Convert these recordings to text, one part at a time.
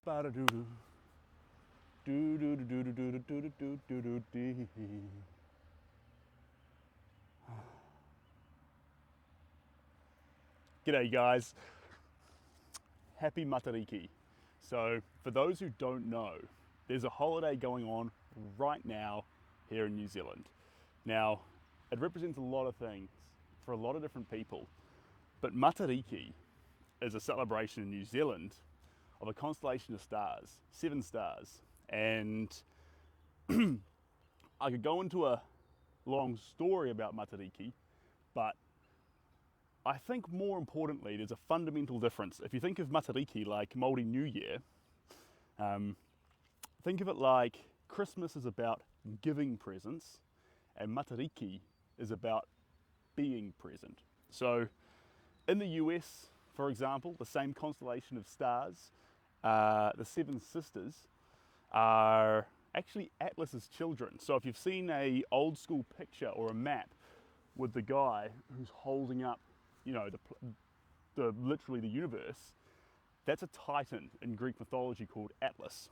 Ba-da-doo-doo. Do-do-do-do-do-do-do-do-do-do-do-do-do. G'day guys, happy Matariki. So for those who don't know, there's a holiday going on right now here in New Zealand. Now, it represents a lot of things for a lot of different people, but Matariki is a celebration in New Zealand of a constellation of stars, 7 stars. And I could go into a long story about Matariki, but I think more importantly, there's a fundamental difference. If you think of Matariki like Māori New Year, think of it like Christmas is about giving presents and Matariki is about being present. So in the US, for example, the same constellation of stars, the 7 sisters, are actually Atlas's children. So if you've seen a old school picture or a map with the guy who's holding up, you know, literally the universe, that's a titan in Greek mythology called Atlas.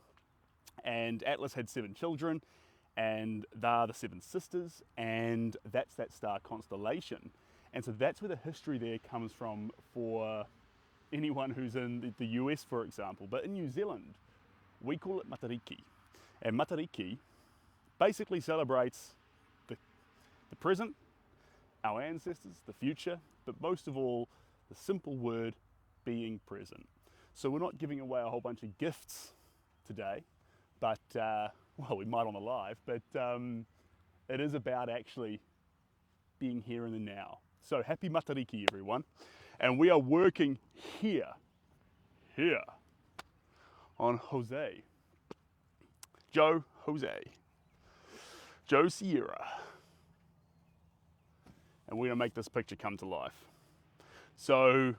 And Atlas had 7 children, and they're the 7 sisters, and that's that star constellation. And so that's where the history there comes from for anyone who's in the US, for example. But in New Zealand, we call it Matariki. And Matariki basically celebrates the present, our ancestors, the future, but most of all, the simple word being present. So we're not giving away a whole bunch of gifts today, but, well, we might on the live, but it is about actually being here in the now. So happy Matariki, everyone. And we are working here on Jose. Joe Sierra. And we're gonna make this picture come to life. So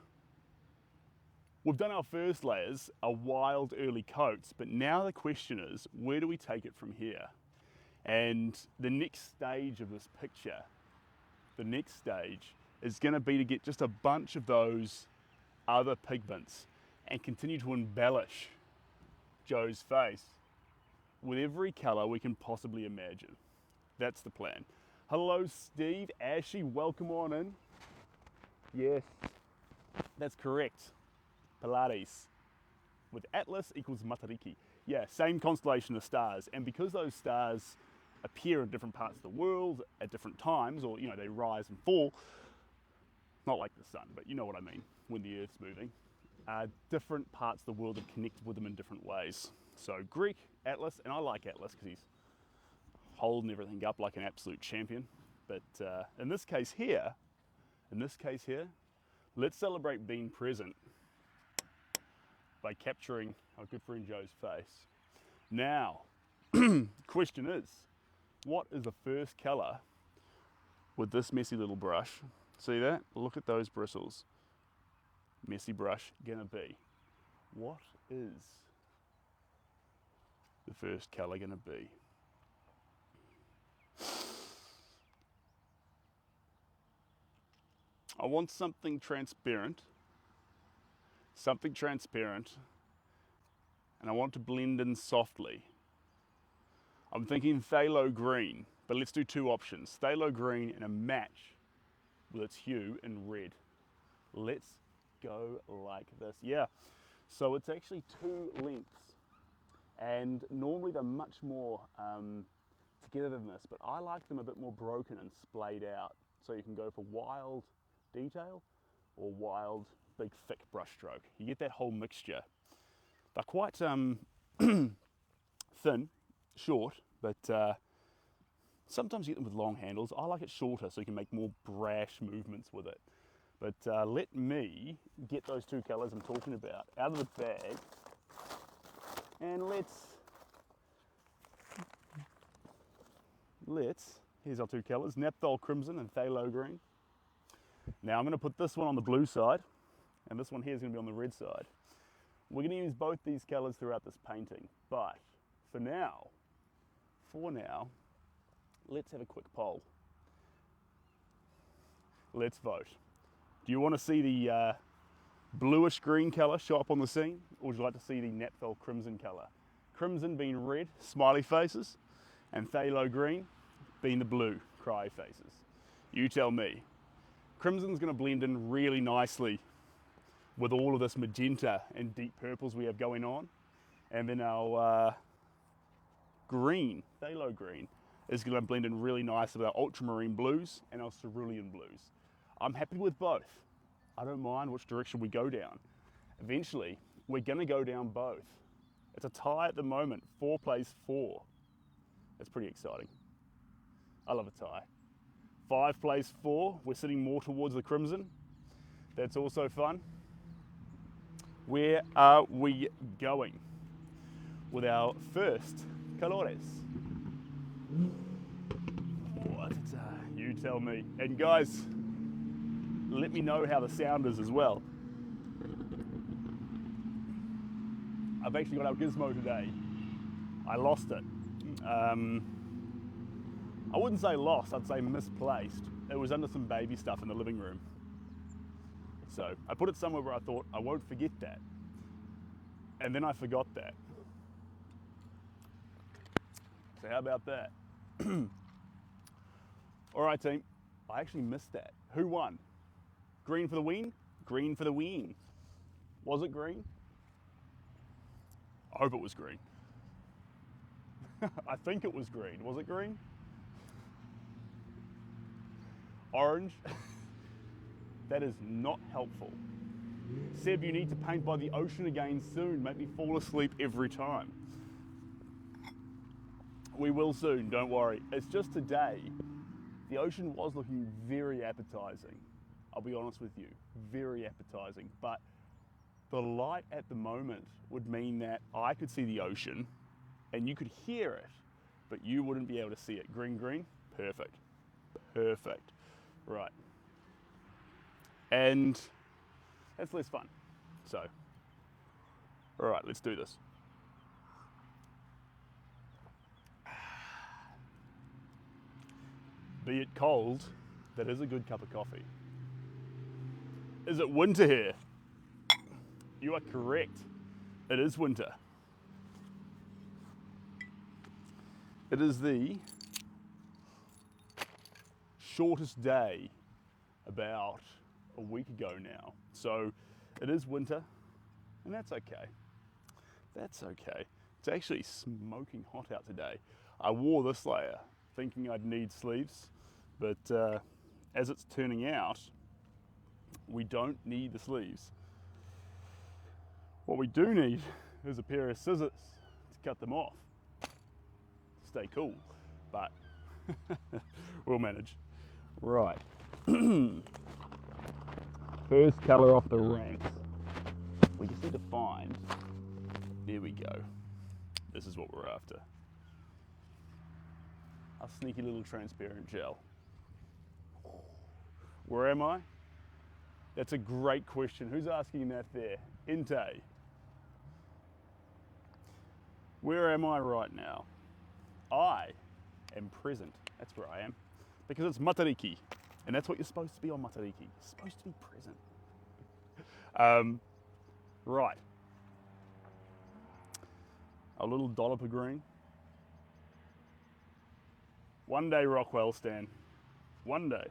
we've done our first layers, our wild early coats, but now the question is, where do we take it from here? And the next stage of this picture, the next stage is gonna be to get just a bunch of those other pigments and continue to embellish Joe's face with every color we can possibly imagine. That's the plan. Hello, Steve, Ashley, welcome on in. Yes, that's correct. Pilates with Atlas equals Matariki. Yeah, same constellation of stars. And because those stars appear in different parts of the world at different times, or, you know, they rise and fall, not like the sun, but you know what I mean, when the Earth's moving, different parts of the world have connected with them in different ways. So Greek, Atlas, and I like Atlas because he's holding everything up like an absolute champion. But in this case here, let's celebrate being present by capturing our good friend Joe's face. Now, question is, what is the first color with this messy little brush? See that? Look at those bristles. Messy brush gonna be. What is the first color gonna be? I want something transparent, and I want to blend in softly. I'm thinking phthalo green, but let's do 2 options. Phthalo green and a match with its hue in red. Let's go like this. Yeah, so it's actually 2 lengths, and normally they're much more together than this, but I like them a bit more broken and splayed out, so you can go for wild detail or wild big thick brush stroke. You get that whole mixture. They're quite thin, short, but sometimes you get them with long handles. I like it shorter so you can make more brash movements with it. But let me get those 2 colors I'm talking about out of the bag, and here's our 2 colors, Naphthol Crimson and Phthalo Green. Now I'm going to put this one on the blue side, and this one here is going to be on the red side. We're going to use both these colors throughout this painting, but for now, let's have a quick poll. Let's vote. Do you want to see the bluish green colour show up on the scene, or would you like to see the Napthol crimson colour? Crimson being red, smiley faces, and phthalo green being the blue, cry faces. You tell me. Crimson's going to blend in really nicely with all of this magenta and deep purples we have going on. And then our green, phthalo green, is going to blend in really nice with our ultramarine blues and our cerulean blues. I'm happy with both. I don't mind which direction we go down. Eventually, we're going to go down both. It's a tie at the moment. 4 plays 4. That's pretty exciting. I love a tie. 5 plays 4. We're sitting more towards the crimson. That's also fun. Where are we going with our first colores? What? You tell me. And guys, let me know how the sound is as well. I've actually got our gizmo today. I lost it. I wouldn't say lost, I'd say misplaced. It was under some baby stuff in the living room. So I put it somewhere where I thought I won't forget that. And then I forgot that. So how about that? All right, team. I actually missed that. Who won? Green for the win? Green for the win. Was it green? I hope it was green. I think it was green. Was it green? Orange. That is not helpful. Seb, you need to paint by the ocean again soon. Make me fall asleep every time. We will soon, don't worry. It's just today, the ocean was looking very appetizing. I'll be honest with you, very appetizing. But the light at the moment would mean that I could see the ocean and you could hear it, but you wouldn't be able to see it. Green, green, perfect, perfect. Right. And that's less fun. So, all right, let's do this. Be it cold, that is a good cup of coffee. Is it winter here? You are correct. It is winter. It is the shortest day about a week ago now. So it is winter, and that's okay. That's okay. It's actually smoking hot out today. I wore this layer thinking I'd need sleeves, but as it's turning out, we don't need the sleeves. What we do need is a pair of scissors to cut them off. Stay cool, but we'll manage. Right. First colour off the ranks. We just need to find, there we go. This is what we're after. A sneaky little transparent gel. Where am I? That's a great question. Who's asking that there? Inte. Where am I right now? I am present. That's where I am. Because it's Matariki. And that's what you're supposed to be on Matariki. You're supposed to be present. Right. A little dollop of green. One day, Rockwell, Stan. One day.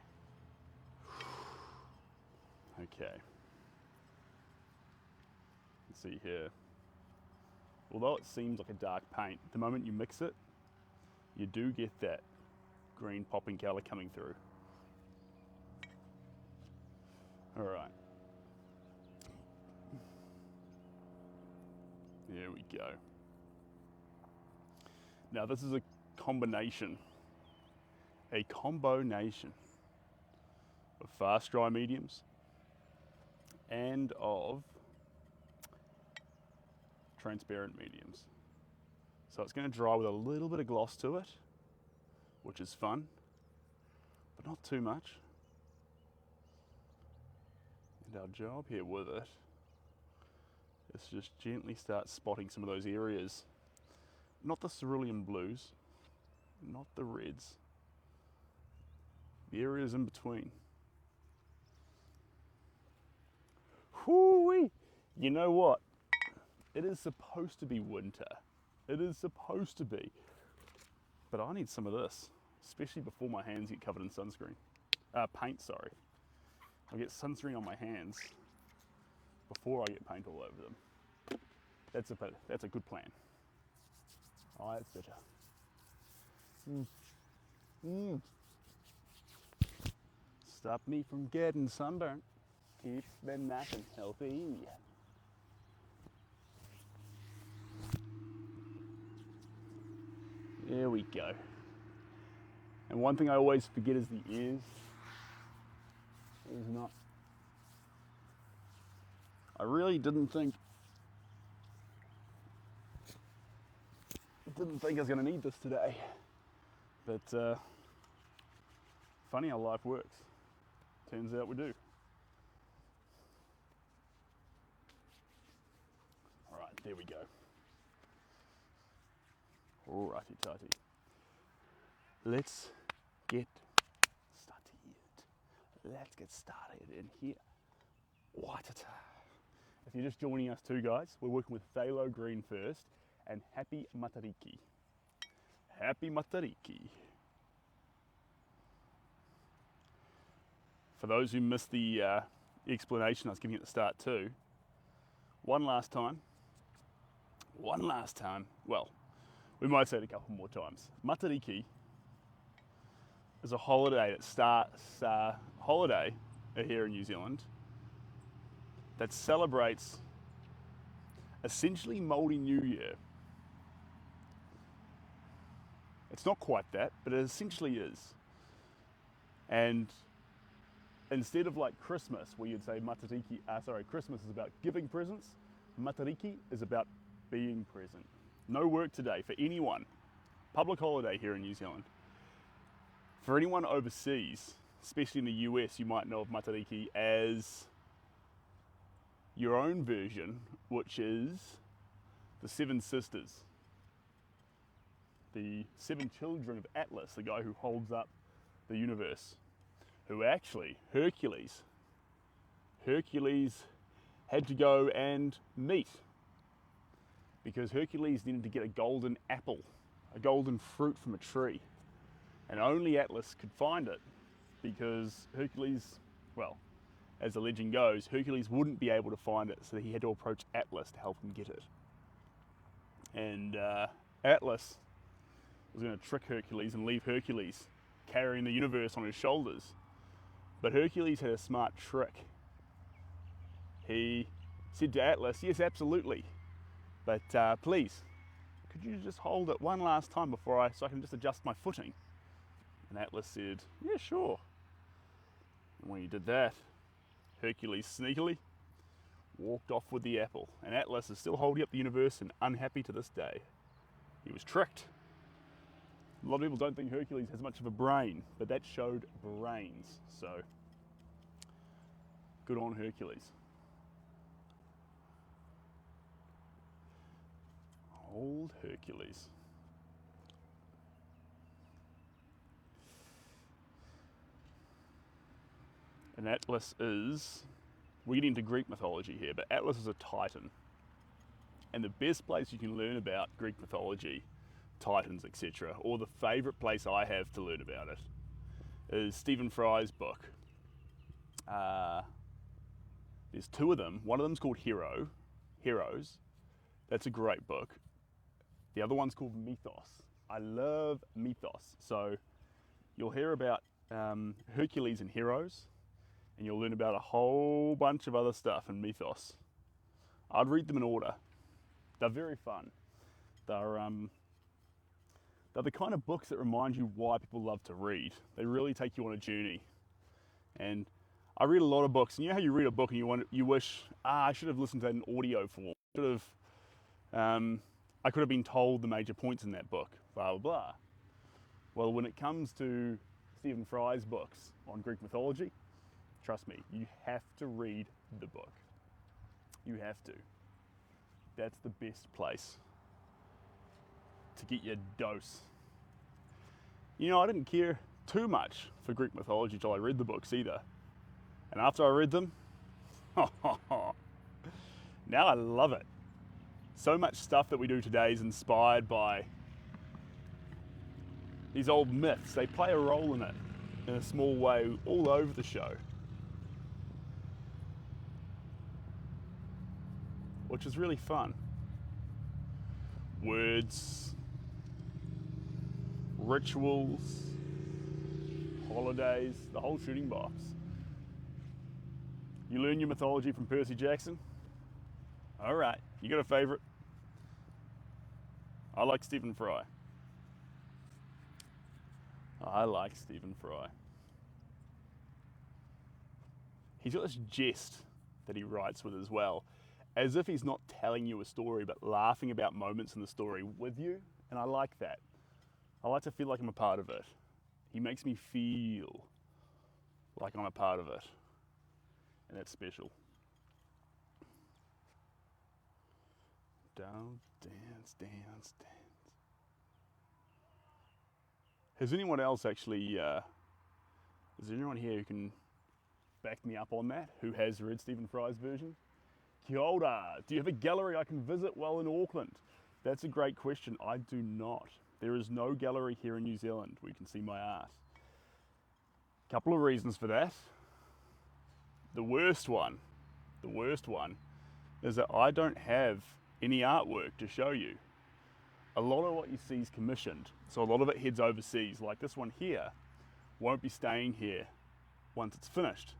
Okay. Let's see here. Although it seems like a dark paint, the moment you mix it, you do get that green popping colour coming through. All right. There we go. Now this is a combination of fast dry mediums and of transparent mediums. So it's going to dry with a little bit of gloss to it, which is fun, but not too much. And our job here with it is just gently start spotting some of those areas. Not the cerulean blues, not the reds, the areas in between. Whoo-wee. You know what? It is supposed to be winter. It is supposed to be. But I need some of this, especially before my hands get covered in sunscreen. Paint, sorry. I'll get sunscreen on my hands before I get paint all over them. That's a good plan. Oh, that's better. Stop me from getting sunburnt. Keeps me nice and healthy. There we go. And one thing I always forget is the ears. It's not. I really didn't think I was going to need this today. But funny how life works. Turns out we do. Alright, there we go. Alrighty tighty. Let's get started in here. Waitata. If you're just joining us too, guys, we're working with phthalo green first and happy Matariki. Happy Matariki. For those who missed the explanation I was giving at the start too, one last time, well, we might say it a couple more times. Matariki is a holiday that starts, holiday here in New Zealand that celebrates essentially Māori New Year. It's not quite that, but it essentially is. And instead of like Christmas, where you'd say Christmas is about giving presents, Matariki is about being present. No work today for anyone. Public holiday here in New Zealand. For anyone overseas, especially in the US, you might know of Matariki as your own version, which is the Seven Sisters. The 7 children of Atlas, the guy who holds up the universe. Who actually, Hercules had to go and meet because Hercules needed to get a golden apple, a golden fruit from a tree. And only Atlas could find it because Hercules, well, as the legend goes, Hercules wouldn't be able to find it, so he had to approach Atlas to help him get it. And Atlas was going to trick Hercules and leave Hercules carrying the universe on his shoulders. But Hercules had a smart trick. He said to Atlas, yes, absolutely, but please, could you just hold it one last time so I can just adjust my footing? And Atlas said, yeah, sure. And when he did that, Hercules sneakily walked off with the apple. And Atlas is still holding up the universe and unhappy to this day. He was tricked. A lot of people don't think Hercules has much of a brain, but that showed brains. So, good on Hercules. Old Hercules. And Atlas is, we're getting into Greek mythology here, but Atlas is a Titan. And the best place you can learn about Greek mythology, Titans, etc., or the favourite place I have to learn about it, is Stephen Fry's book. There's 2 of them. One of them's called Heroes. That's a great book. The other one's called Mythos. I love Mythos. So you'll hear about Hercules and Heroes, and you'll learn about a whole bunch of other stuff in Mythos. I'd read them in order. They're very fun. They're the kind of books that remind you why people love to read. They really take you on a journey. And I read a lot of books, and you know how you read a book and you wish, I should have listened to that in audio form. I could have been told the major points in that book, blah, blah, blah. Well, when it comes to Stephen Fry's books on Greek mythology, trust me, you have to read the book. You have to. That's the best place to get your dose. You know, I didn't care too much for Greek mythology till I read the books either. And after I read them, Now I love it. So much stuff that we do today is inspired by these old myths. They play a role in it in a small way all over the show, which is really fun. Words, rituals, holidays, the whole shooting box. You learn your mythology from Percy Jackson? All right, you got a favorite? I like Stephen Fry. I like Stephen Fry. He's got this jest that he writes with as well, as if he's not telling you a story, but laughing about moments in the story with you, and I like that. I like to feel like I'm a part of it. He makes me feel like I'm a part of it, and that's special. Down, dance, dance, dance. Has anyone else actually, is there anyone here who can back me up on that, who has read Stephen Fry's version? Kia ora. Do you have a gallery I can visit while in Auckland? That's a great question. I do not. There is no gallery here in New Zealand where you can see my art. Couple of reasons for that. The worst one is that I don't have any artwork to show you. A lot of what you see is commissioned, so a lot of it heads overseas. Like this one here won't be staying here once it's finished.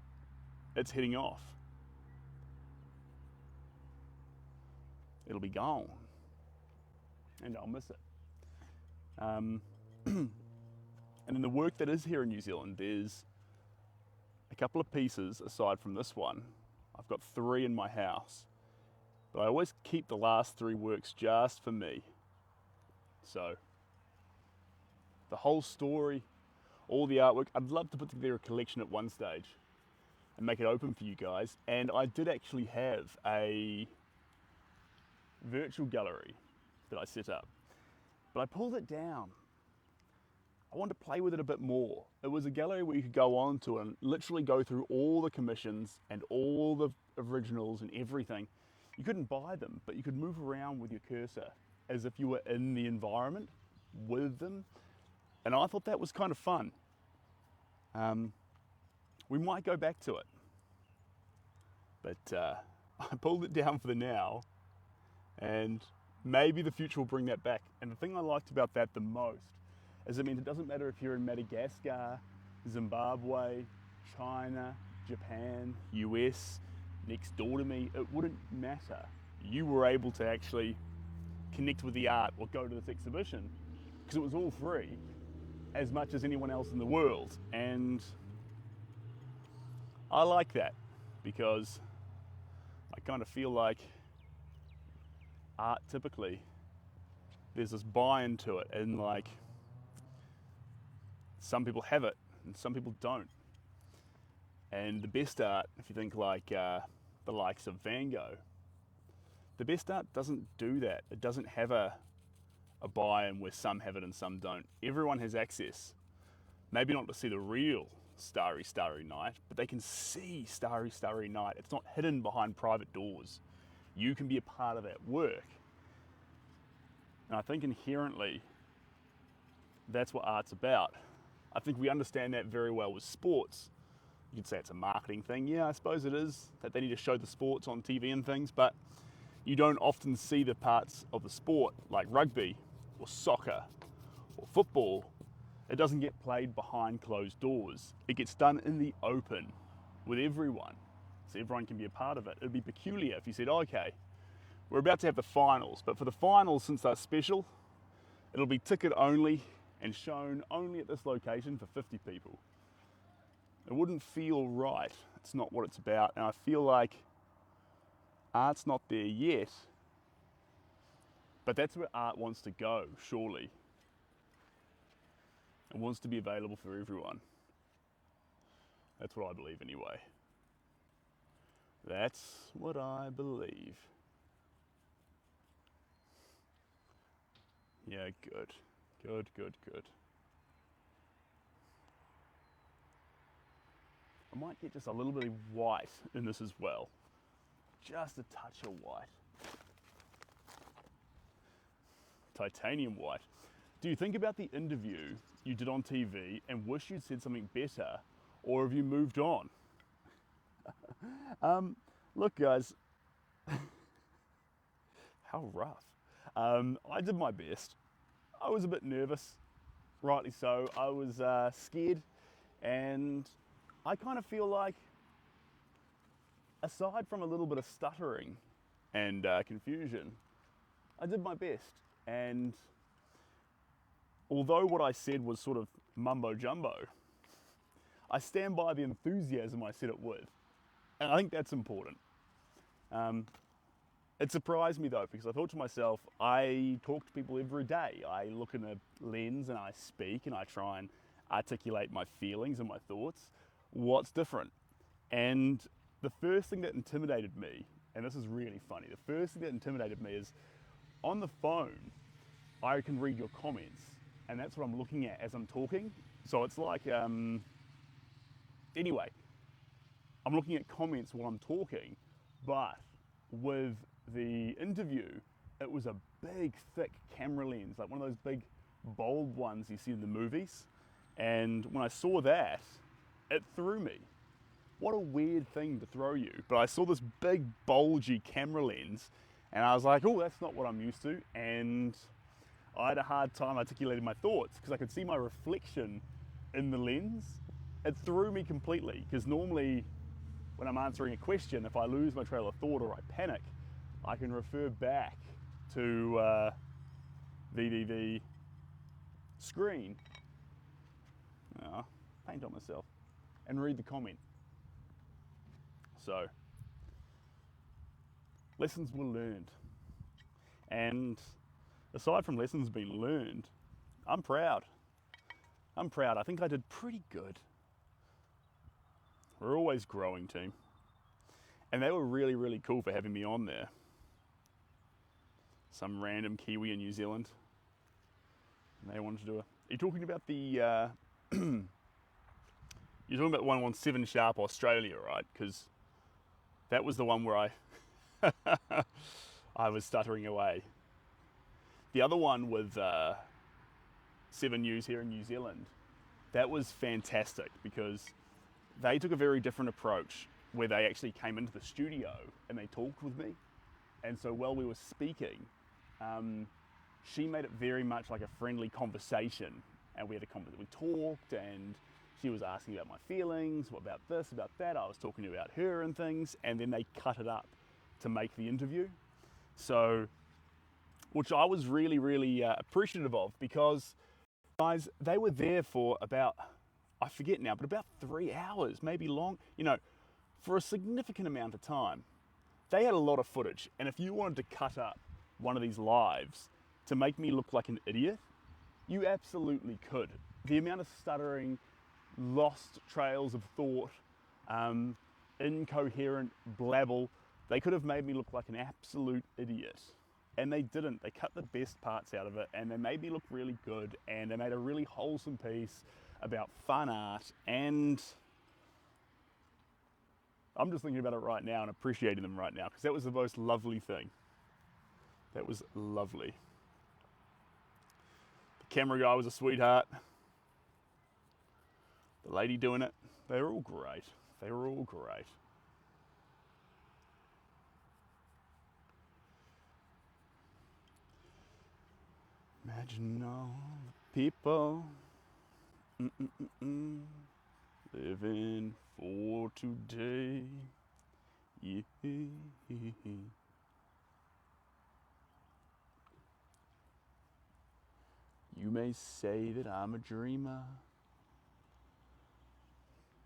It's heading off. It'll be gone, and I'll miss it. And in the work that is here in New Zealand, there's a couple of pieces aside from this one. I've got 3 in my house, but I always keep the last 3 works just for me. So the whole story, all the artwork, I'd love to put together a collection at one stage and make it open for you guys. And I did actually have a virtual gallery that I set up, but I pulled it down. I wanted to play with it a bit more. It was a gallery where you could go on to and literally go through all the commissions and all the originals and everything. You couldn't buy them, but you could move around with your cursor as if you were in the environment with them. And I thought that was kind of fun. We might go back to it, but I pulled it down for the now, and maybe the future will bring that back. And the thing I liked about that the most is it means it doesn't matter if you're in Madagascar, Zimbabwe, China, Japan, US, next door to me, it wouldn't matter. You were able to actually connect with the art or go to this exhibition because it was all free as much as anyone else in the world. And I like that because I kind of feel like art typically, there's this buy-in to it, and like some people have it and some people don't. And the best art, if you think like the likes of Van Gogh, the best art doesn't do that. It doesn't have a buy-in where some have it and some don't. Everyone has access. Maybe not to see the real Starry, Starry Night, but they can see Starry, Starry Night. It's not hidden behind private doors. You can be a part of that work. And I think inherently, that's what art's about. I think we understand that very well with sports. You could say it's a marketing thing. Yeah, I suppose it is, that they need to show the sports on TV and things, but you don't often see the parts of the sport like rugby or soccer or football. It doesn't get played behind closed doors. It gets done in the open with everyone, so everyone can be a part of it. It'd be peculiar if you said, okay, we're about to have the finals, but for the finals, since they're special, it'll be ticket only and shown only at this location for 50 people. It wouldn't feel right. It's not what it's about. And I feel like art's not there yet, but that's where art wants to go, surely. It wants to be available for everyone. That's what I believe anyway. That's what I believe. Yeah, good. Good, good, good. I might get just a little bit of white in this as well. just a touch of white. Titanium white. Do you think about the interview you did on TV and wish you'd said something better, or have you moved on? Look guys, how rough. I did my best. I was a bit nervous, rightly so. I was scared, and I kind of feel like, aside from a little bit of stuttering and confusion, I did my best. And although what I said was sort of mumbo jumbo, I stand by the enthusiasm I said it with. And I think that's important. It surprised me though, because I thought to myself, I talk to people every day. I look in a lens and I speak and I try and articulate my feelings and my thoughts. What's different? And the first thing that intimidated me, and this is really funny, the first thing that intimidated me is on the phone, I can read your comments, and that's what I'm looking at as I'm talking. So it's like, anyway, I'm looking at comments while I'm talking, but with the interview, it was a big, thick camera lens, like one of those big, bold ones you see in the movies. And when I saw that, it threw me. What a weird thing to throw you. But I saw this big, bulgy camera lens, and I was like, oh, that's not what I'm used to. And I had a hard time articulating my thoughts because I could see my reflection in the lens. It threw me completely, because normally when I'm answering a question, if I lose my trail of thought or I panic, I can refer back to the screen, paint on myself, and read the comment. So, lessons were learned. And aside from lessons being learned, I'm proud. I'm proud. I think I did pretty good. We're always growing, team. And they were really, really cool for having me on there. Some random Kiwi in New Zealand. And they wanted to do a... Are you talking about the... you're talking about the one on 7 Sharp Australia, right? Because that was the one where I... I was stuttering away. The other one with 7 News here in New Zealand, that was fantastic because they took a very different approach where they actually came into the studio and they talked with me. And so while we were speaking, she made it very much like a friendly conversation. And we had we talked, and she was asking about my feelings, what about this, about that. I was talking about her and things, and then they cut it up to make the interview. So, which I was really, really appreciative of, because guys, they were there for about, I forget now, but about 3 hours, maybe long, for a significant amount of time. They had a lot of footage, and if you wanted to cut up one of these lives to make me look like an idiot, you absolutely could. The amount of stuttering, lost trails of thought, incoherent blabble, they could have made me look like an absolute idiot. And they didn't. They cut the best parts out of it, and they made me look really good, and they made a really wholesome piece about fun art. And I'm just thinking about it right now and appreciating them right now, because that was the most lovely thing. That was lovely. The camera guy was a sweetheart. The lady doing it, they were all great. They were all great. Imagine all the people living for today. Yeah. You may say that I'm a dreamer,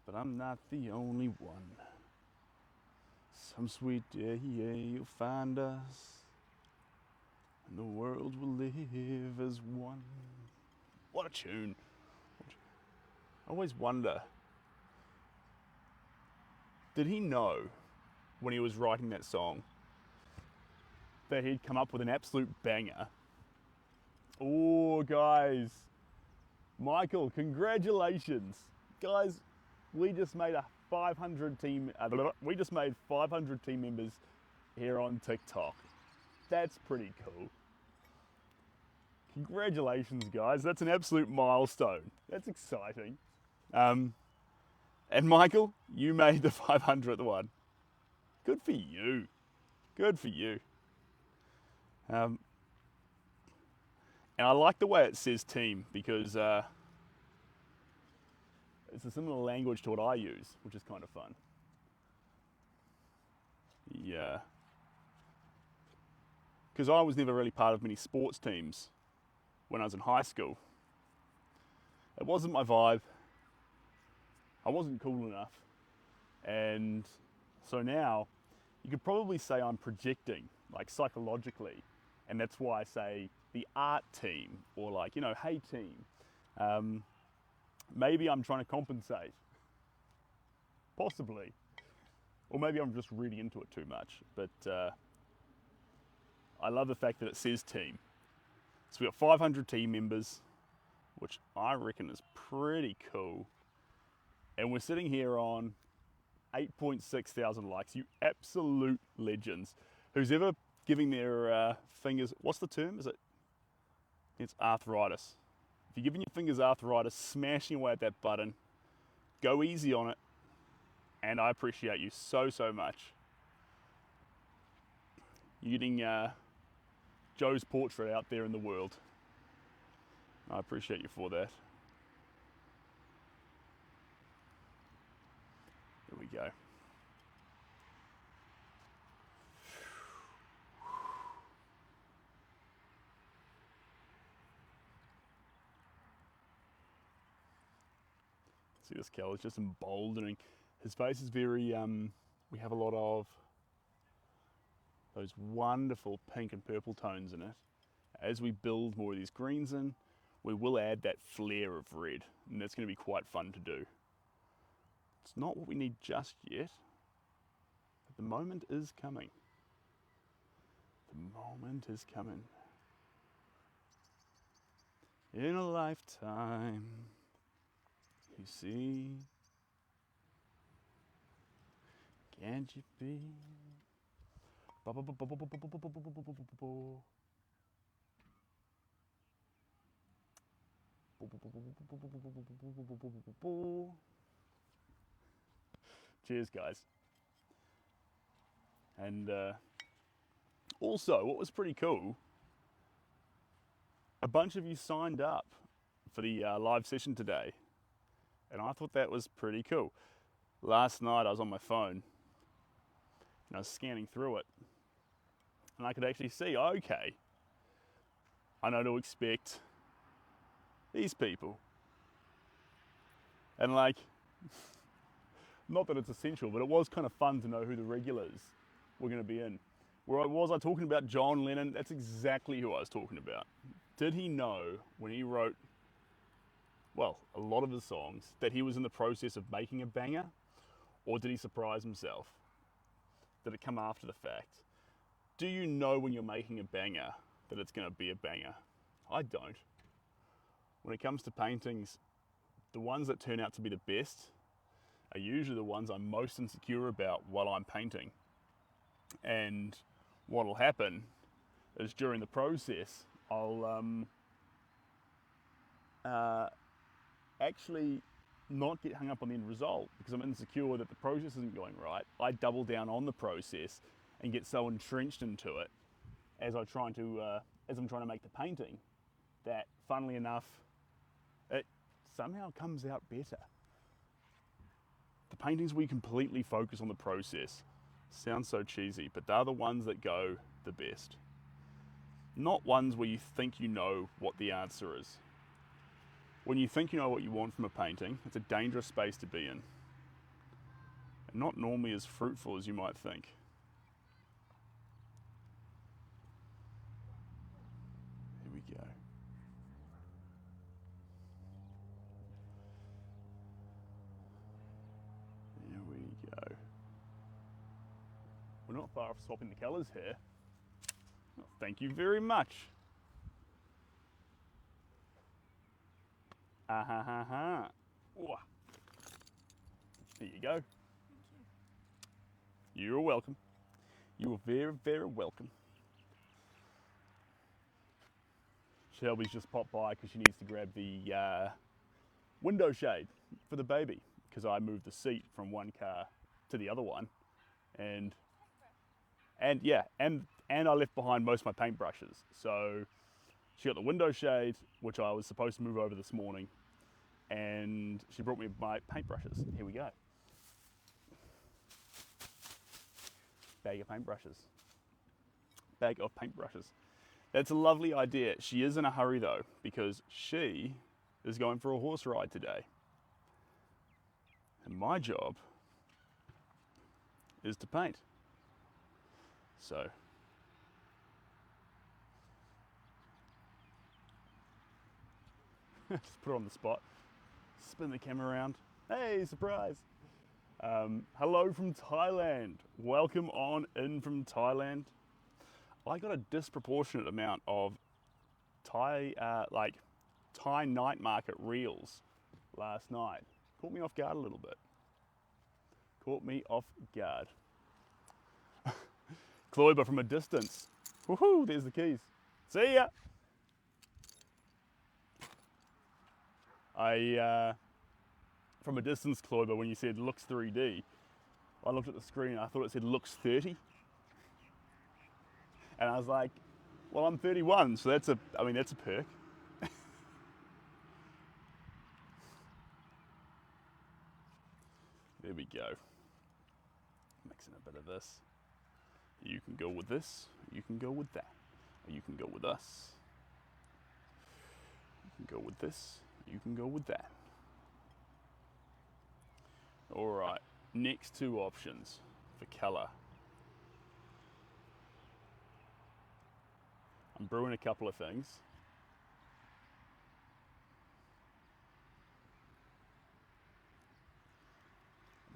but I'm not the only one. Some sweet day you'll find us, and the world will live as one. What a tune. I always wonder, did he know when he was writing that song that he'd come up with an absolute banger? Oh, guys. Michael, congratulations. Guys, we just made 500 team members here on TikTok. That's pretty cool. Congratulations, guys. That's an absolute milestone. That's exciting. And Michael, you made the 500th one. Good for you. Good for you. And I like the way it says team because it's a similar language to what I use, which is kind of fun. Yeah. Because I was never really part of many sports teams when I was in high school. It wasn't my vibe. I wasn't cool enough. And so now, you could probably say I'm projecting, like psychologically. And that's why I say the art team, or like, hey team. Maybe I'm trying to compensate. Possibly. Or maybe I'm just reading into it too much. But I love the fact that it says team. So we've got 500 team members, which I reckon is pretty cool. And we're sitting here on 8.6 thousand likes. You absolute legends. Who's ever giving their fingers, what's the term? It's arthritis. If you're giving your fingers arthritis, smashing away at that button, go easy on it. And I appreciate you so, so much. You're getting Joe's portrait out there in the world. I appreciate you for that. Here we go. See this colour, it's just emboldening. His face is very, we have a lot of those wonderful pink and purple tones in it. As we build more of these greens in, we will add that flare of red, and that's going to be quite fun to do. It's not what we need just yet, but the moment is coming. The moment is coming. In a lifetime, you see, can't you be? Cheers, guys. And also, what was pretty cool, a bunch of you signed up for the live session today, and I thought that was pretty cool. Last night I was on my phone and I was scanning through it, and I could actually see, okay, I know to expect these people. And like, not that it's essential, but it was kind of fun to know who the regulars were going to be in. Was I talking about John Lennon? That's exactly who I was talking about. Did he know when he wrote, well, a lot of his songs, that he was in the process of making a banger? Or did he surprise himself? Did it come after the fact? Do you know when you're making a banger that it's going to be a banger? I don't. When it comes to paintings, the ones that turn out to be the best are usually the ones I'm most insecure about while I'm painting. And what'll happen is during the process, I'll actually not get hung up on the end result because I'm insecure that the process isn't going right. I double down on the process and get so entrenched into it as I'm trying to make the painting that, funnily enough, it somehow comes out better. The paintings where you completely focus on the process sounds so cheesy, but they're the ones that go the best. Not ones where you think you know what the answer is. When you think you know what you want from a painting, it's a dangerous space to be in. And not normally as fruitful as you might think. Here we go. Here we go. We're not far off swapping the colours here. Oh, thank you very much. Ah. Here you go. You're welcome. You are very, very welcome. Shelby's just popped by because she needs to grab the window shade for the baby, because I moved the seat from one car to the other one, and I left behind most of my paintbrushes. So she got the window shade, which I was supposed to move over this morning, and she brought me my paintbrushes. Here we go. Bag of paintbrushes. Bag of paintbrushes. That's a lovely idea. She is in a hurry though, because she is going for a horse ride today. And my job is to paint. So, just put her on the spot, spin the camera around. Hey, surprise! Hello from Thailand. Welcome on in from Thailand. I got a disproportionate amount of Thai night market reels last night. Caught me off guard a little bit. Caught me off guard. Kloiber from a distance. Woohoo, there's the keys. See ya! From a distance, Kloiber, when you said looks 3D, I looked at the screen and I thought it said looks 30. And I was like, well, I'm 31, so that's a perk. There we go. Mixing a bit of this. You can go with this, you can go with that. Or you can go with us. You can go with this, you can go with that. All right, next two options for colour. I'm brewing a couple of things.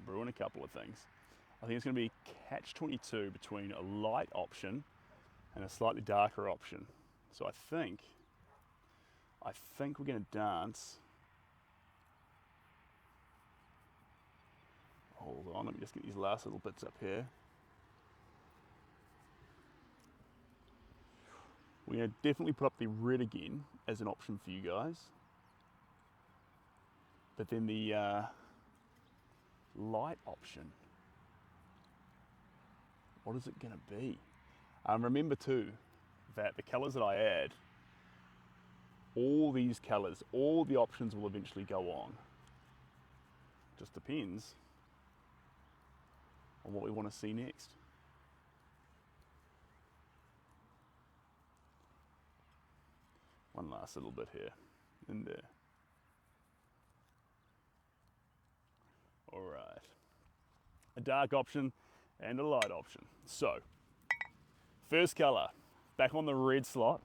I think it's going to be catch-22 between a light option and a slightly darker option. So I think we're going to dance. Hold on, let me just get these last little bits up here. We're going to definitely put up the red again as an option for you guys. But then the light option, what is it going to be? Remember too that the colours that I add, all these colours, all the options will eventually go on. Just depends on what we want to see next. One last little bit here, in there. All right, a dark option and a light option. So, first colour, back on the red slot.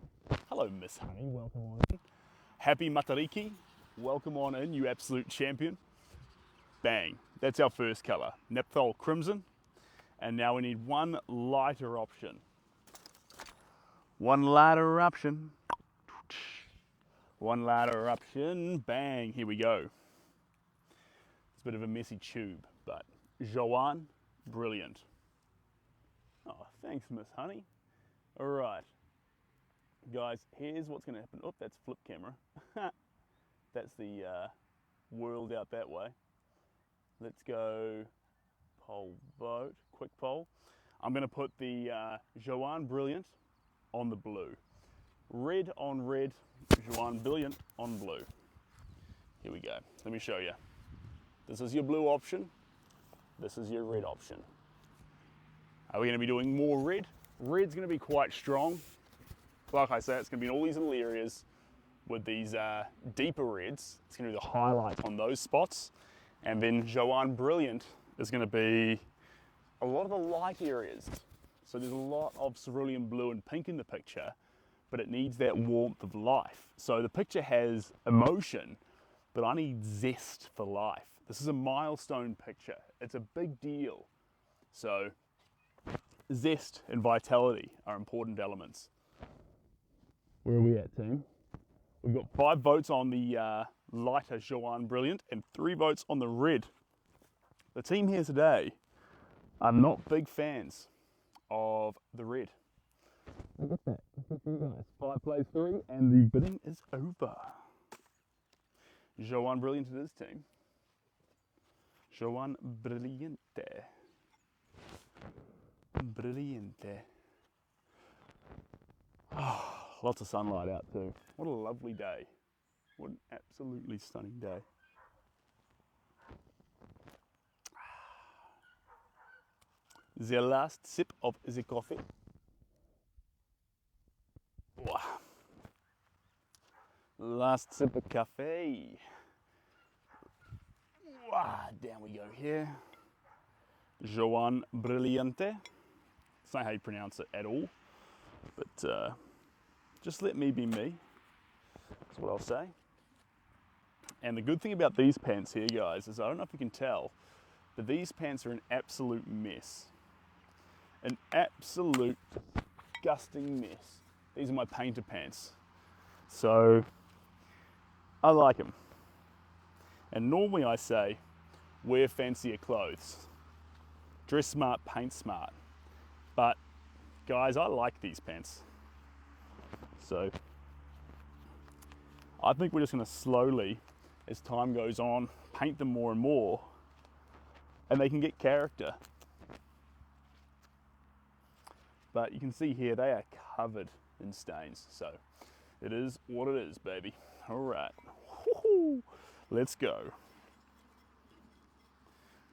Hello, Miss Honey, welcome on in. Happy Matariki, welcome on in, you absolute champion. Bang, that's our first colour, Naphthol Crimson. And now we need one lighter option. One lighter option. One lighter option, bang, here we go. It's a bit of a messy tube, but Joanne, brilliant. Oh, thanks, Miss Honey. All right, guys, here's what's gonna happen. Oh, that's flip camera. That's the world out that way. Let's go poll vote, quick poll. I'm gonna put the Joanne Brilliant on the blue. Red on red, Joanne Brilliant on blue. Here we go, let me show you. This is your blue option, this is your red option. Are we gonna be doing more red? Red's gonna be quite strong. Like I say, it's gonna be in all these little areas with these deeper reds. It's gonna be the highlights on those spots. And then Joanne Brilliant is gonna be a lot of the light areas. So there's a lot of cerulean blue and pink in the picture, but it needs that warmth of life. So the picture has emotion, but I need zest for life. This is a milestone picture. It's a big deal. So zest and vitality are important elements. Where are we at, team? We've got 5 votes on the lighter Joanne Brilliant and 3 votes on the red. The team here today are not big fans of the red. Look at that. Nice. 5 plays 3 and the bidding is over. Joan Brilliant to his team. Joan Brilliante. Brilliante. Oh, lots of sunlight out too. What a lovely day. What an absolutely stunning day. The last sip of the coffee. Wow. Last sip of cafe. Wow, down we go here. Joan Brilliante. It's not how you pronounce it at all, but just let me be me. That's what I'll say. And the good thing about these pants here, guys, is I don't know if you can tell, but these pants are an absolute mess. An absolute disgusting mess. These are my painter pants. So, I like them. And normally I say, wear fancier clothes. Dress smart, paint smart. But, guys, I like these pants. So, I think we're just going to slowly, as time goes on, paint them more and more, and they can get character. But you can see here, they are covered in stains. So, it is what it is, baby. All right. Woo-hoo. Let's go.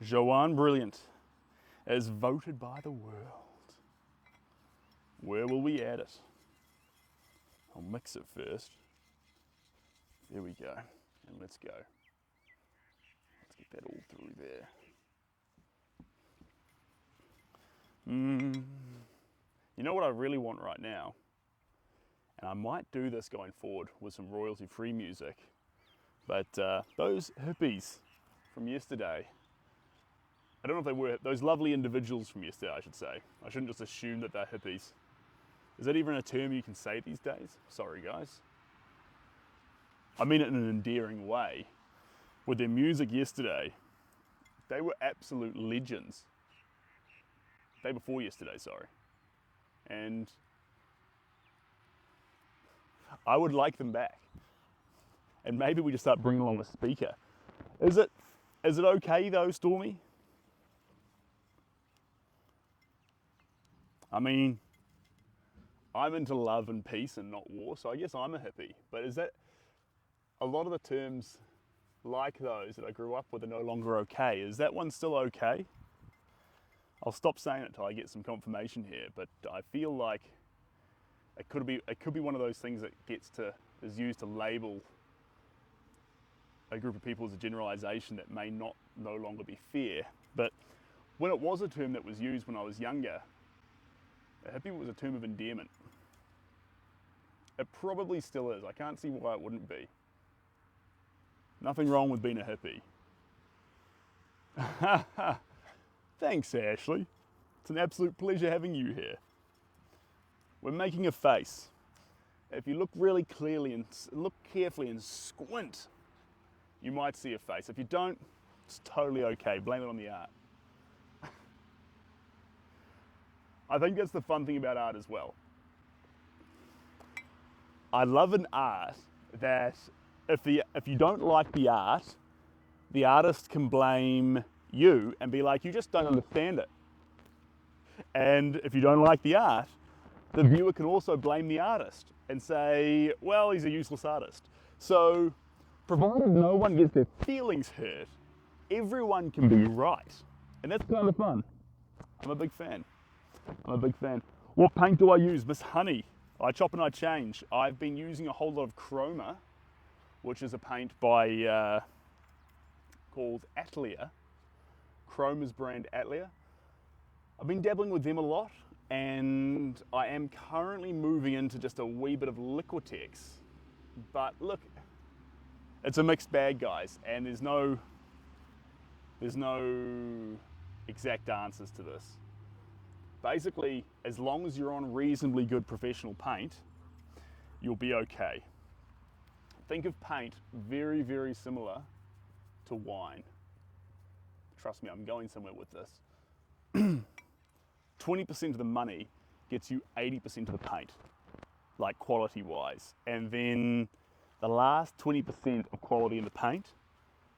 Joan Brilliant, as voted by the world. Where will we add it? I'll mix it first. There we go. And let's go. Let's get that all through there. You know what I really want right now? And I might do this going forward with some royalty-free music. But those hippies from yesterday, I don't know if they were, those lovely individuals from yesterday, I should say. I shouldn't just assume that they're hippies. Is that even a term you can say these days? Sorry, guys. I mean it in an endearing way. With their music yesterday, they were absolute legends. Day before yesterday, sorry. And I would like them back. And maybe we just start bringing along a speaker. Is it okay though, Stormy? I mean, I'm into love and peace and not war, so I guess I'm a hippie. But is that, a lot of the terms like those that I grew up with are no longer okay. Is that one still okay? I'll stop saying it till I get some confirmation here, but I feel like it could be one of those things that is used to label a group of people as a generalization that may no longer be fair. But when it was a term that was used when I was younger, a hippie was a term of endearment. It probably still is. I can't see why it wouldn't be. Nothing wrong with being a hippie. Thanks, Ashley. It's an absolute pleasure having you here. We're making a face. If you look really clearly and look carefully and squint, you might see a face. If you don't, it's totally okay. Blame it on the art. I think that's the fun thing about art as well. I love an art that if you don't like the art, the artist can blame you and be like, you just don't understand it. And if you don't like the art, the viewer can also blame the artist and say, well, he's a useless artist. So, provided no one gets their feelings hurt, everyone can be right. And that's kind of fun. I'm a big fan. What paint do I use? Miss Honey. I chop and I change. I've been using a whole lot of Chroma, which is a paint by called Atelier. Chroma's brand Atelier. I've been dabbling with them a lot, and I am currently moving into just a wee bit of Liquitex. But look, it's a mixed bag, guys, and there's no exact answers to this. Basically, as long as you're on reasonably good professional paint, you'll be okay. Think of paint very, very similar to wine. Trust me, I'm going somewhere with this. 20% of the money gets you 80% of the paint, like quality wise. And then the last 20% of quality in the paint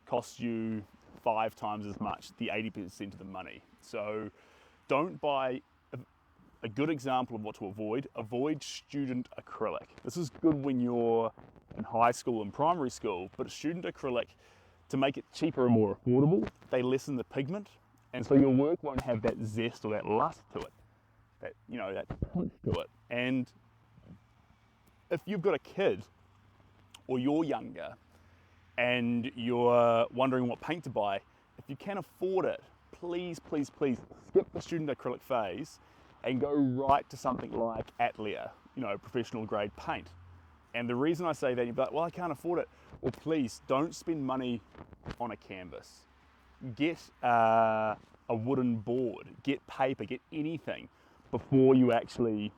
costs you 5 times as much, the 80% of the money. So don't buy. A good example of what to avoid student acrylic. This is good when you're in high school and primary school, but student acrylic, to make it cheaper and more affordable, they lessen the pigment, and so your work won't have that zest or that lust to it, that, you know, that punch to it. And if you've got a kid, or you're younger, and you're wondering what paint to buy, if you can afford it, please, please, please skip the student acrylic phase and go right to something like Atelier, you know, professional grade paint. And the reason I say that, you're like, well, I can't afford it. Well, please don't spend money on a canvas. Get a wooden board, get paper, get anything before you actually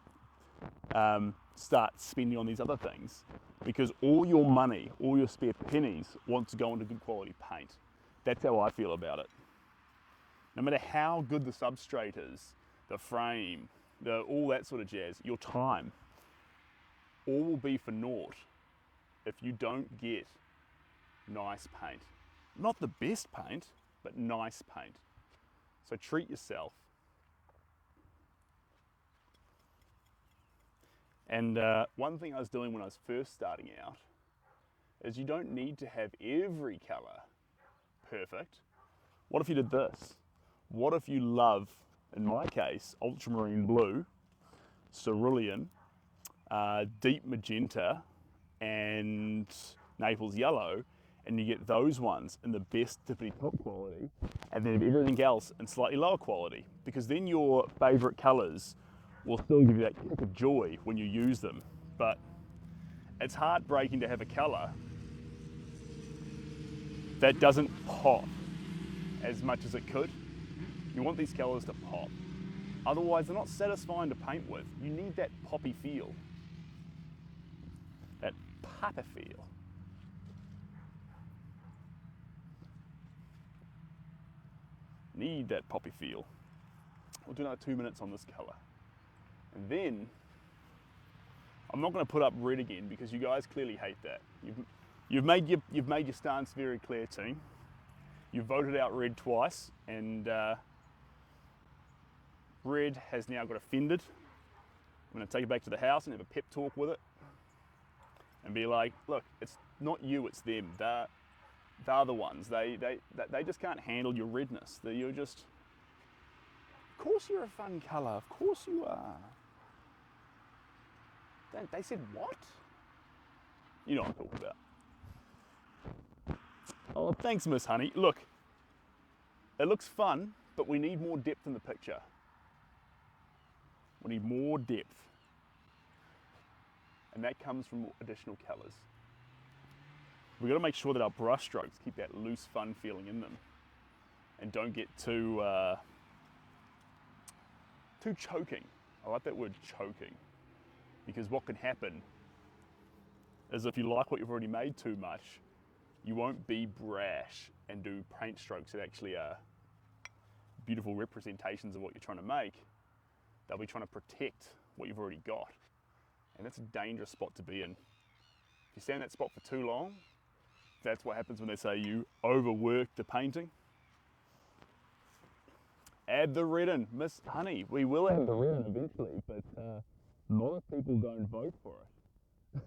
start spending on these other things. Because all your money, all your spare pennies want to go into good quality paint. That's how I feel about it. No matter how good the substrate is, the frame, all that sort of jazz, your time, all will be for naught if you don't get nice paint. Not the best paint, but nice paint. So treat yourself. And one thing I was doing when I was first starting out is you don't need to have every colour perfect. What if you did this? What if you love, in my case, ultramarine blue, cerulean, deep magenta, and Naples yellow, and you get those ones in the best tippity top quality, and then everything else in slightly lower quality, because then your favourite colours will still give you that kick of joy when you use them. But it's heartbreaking to have a colour that doesn't pop as much as it could. You want these colours to pop. Otherwise, they're not satisfying to paint with. You need that poppy feel. That papa feel. Need that poppy feel. We'll do another 2 minutes on this colour. And then, I'm not going to put up red again because you guys clearly hate that. You've made your stance very clear, team. You've voted out red twice, and red has now got offended. I'm going to take it back to the house and have a pep talk with it and be like, look, it's not you, it's them. They're the ones. They just can't handle your redness. You're just, of course you're a fun colour, of course you are. They said what? You know what I'm talking about. Oh, thanks, Miss Honey. Look, it looks fun, but we need more depth in the picture. We need more depth. And that comes from additional colours. We've got to make sure that our brush strokes keep that loose, fun feeling in them and don't get too choking. I like that word, choking, because what can happen is if you like what you've already made too much, you won't be brash and do paint strokes that actually are beautiful representations of what you're trying to make. They'll be trying to protect what you've already got. And that's a dangerous spot to be in. If you stay in that spot for too long, that's what happens when they say you overwork the painting. Add the red in, Miss Honey. We will add the red in eventually, but a lot of people don't vote for it.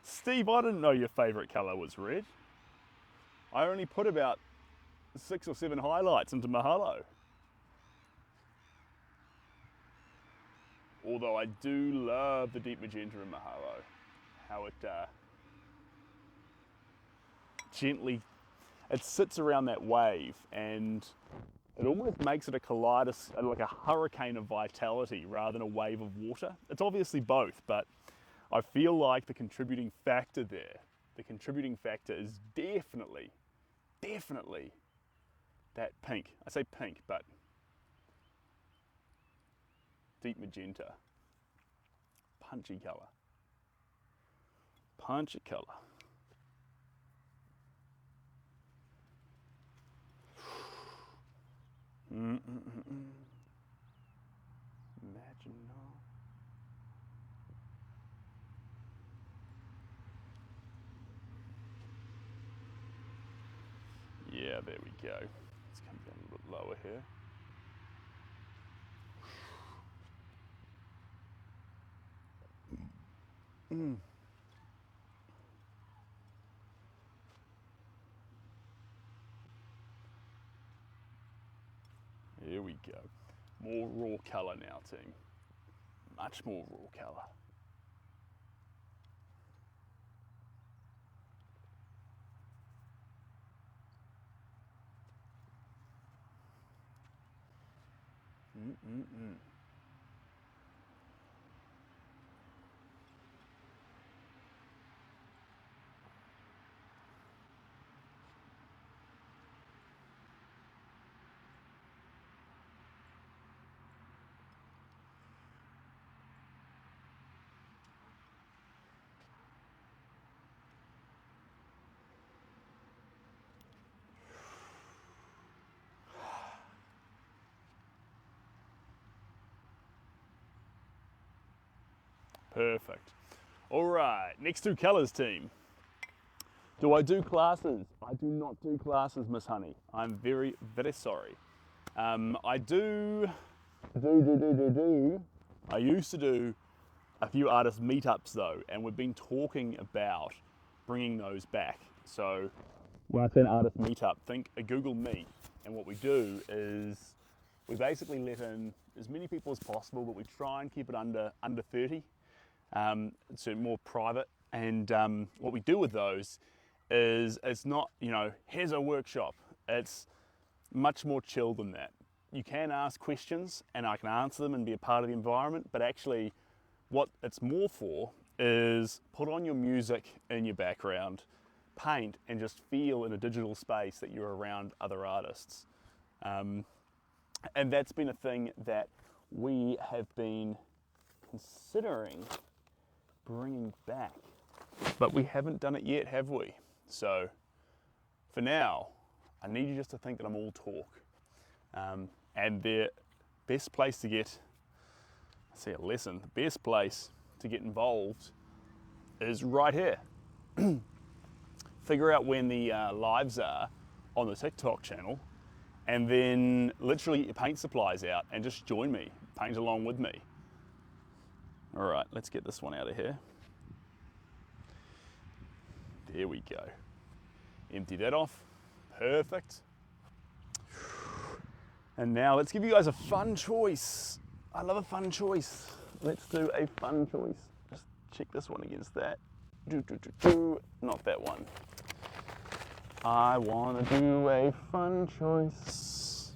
Steve, I didn't know your favourite colour was red. I only put about 6 or 7 highlights into Mahalo. Although I do love the deep magenta in Mahalo. How it gently, it sits around that wave and it almost makes it a kaleidoscope, like a hurricane of vitality rather than a wave of water. It's obviously both, but I feel like the contributing factor there, is definitely that pink. I say pink, but deep magenta. Punchy colour. Punchy colour. Yeah, there we go. Let's come down a little bit lower here. Here we go. More raw colour now, team. Much more raw colour. Perfect. All right, next two colours, team. Do I do classes? I do not do classes, Miss Honey. I'm very, very sorry. I do. I used to do a few artist meetups though, and we've been talking about bringing those back. So when I say an artist meetup, think a Google Meet, and what we do is we basically let in as many people as possible, but we try and keep it under 30. So more private, and what we do with those is it's not, here's a workshop. It's much more chill than that. You can ask questions and I can answer them and be a part of the environment, but actually what it's more for is put on your music in your background, paint, and just feel in a digital space that you're around other artists. And that's been a thing that we have been considering bringing back, but we haven't done it yet, have we? So for now, I need you just to think that I'm all talk. And the best place to get, the best place to get involved is right here. Figure out when the lives are on the TikTok channel, and then literally get your paint supplies out and just join me, paint along with me. All right, let's get this one out of here. There we go. Empty that off. Perfect. And now let's give you guys a fun choice. I love a fun choice. Let's do a fun choice. Just check this one against that. Not that one. I want to do a fun choice.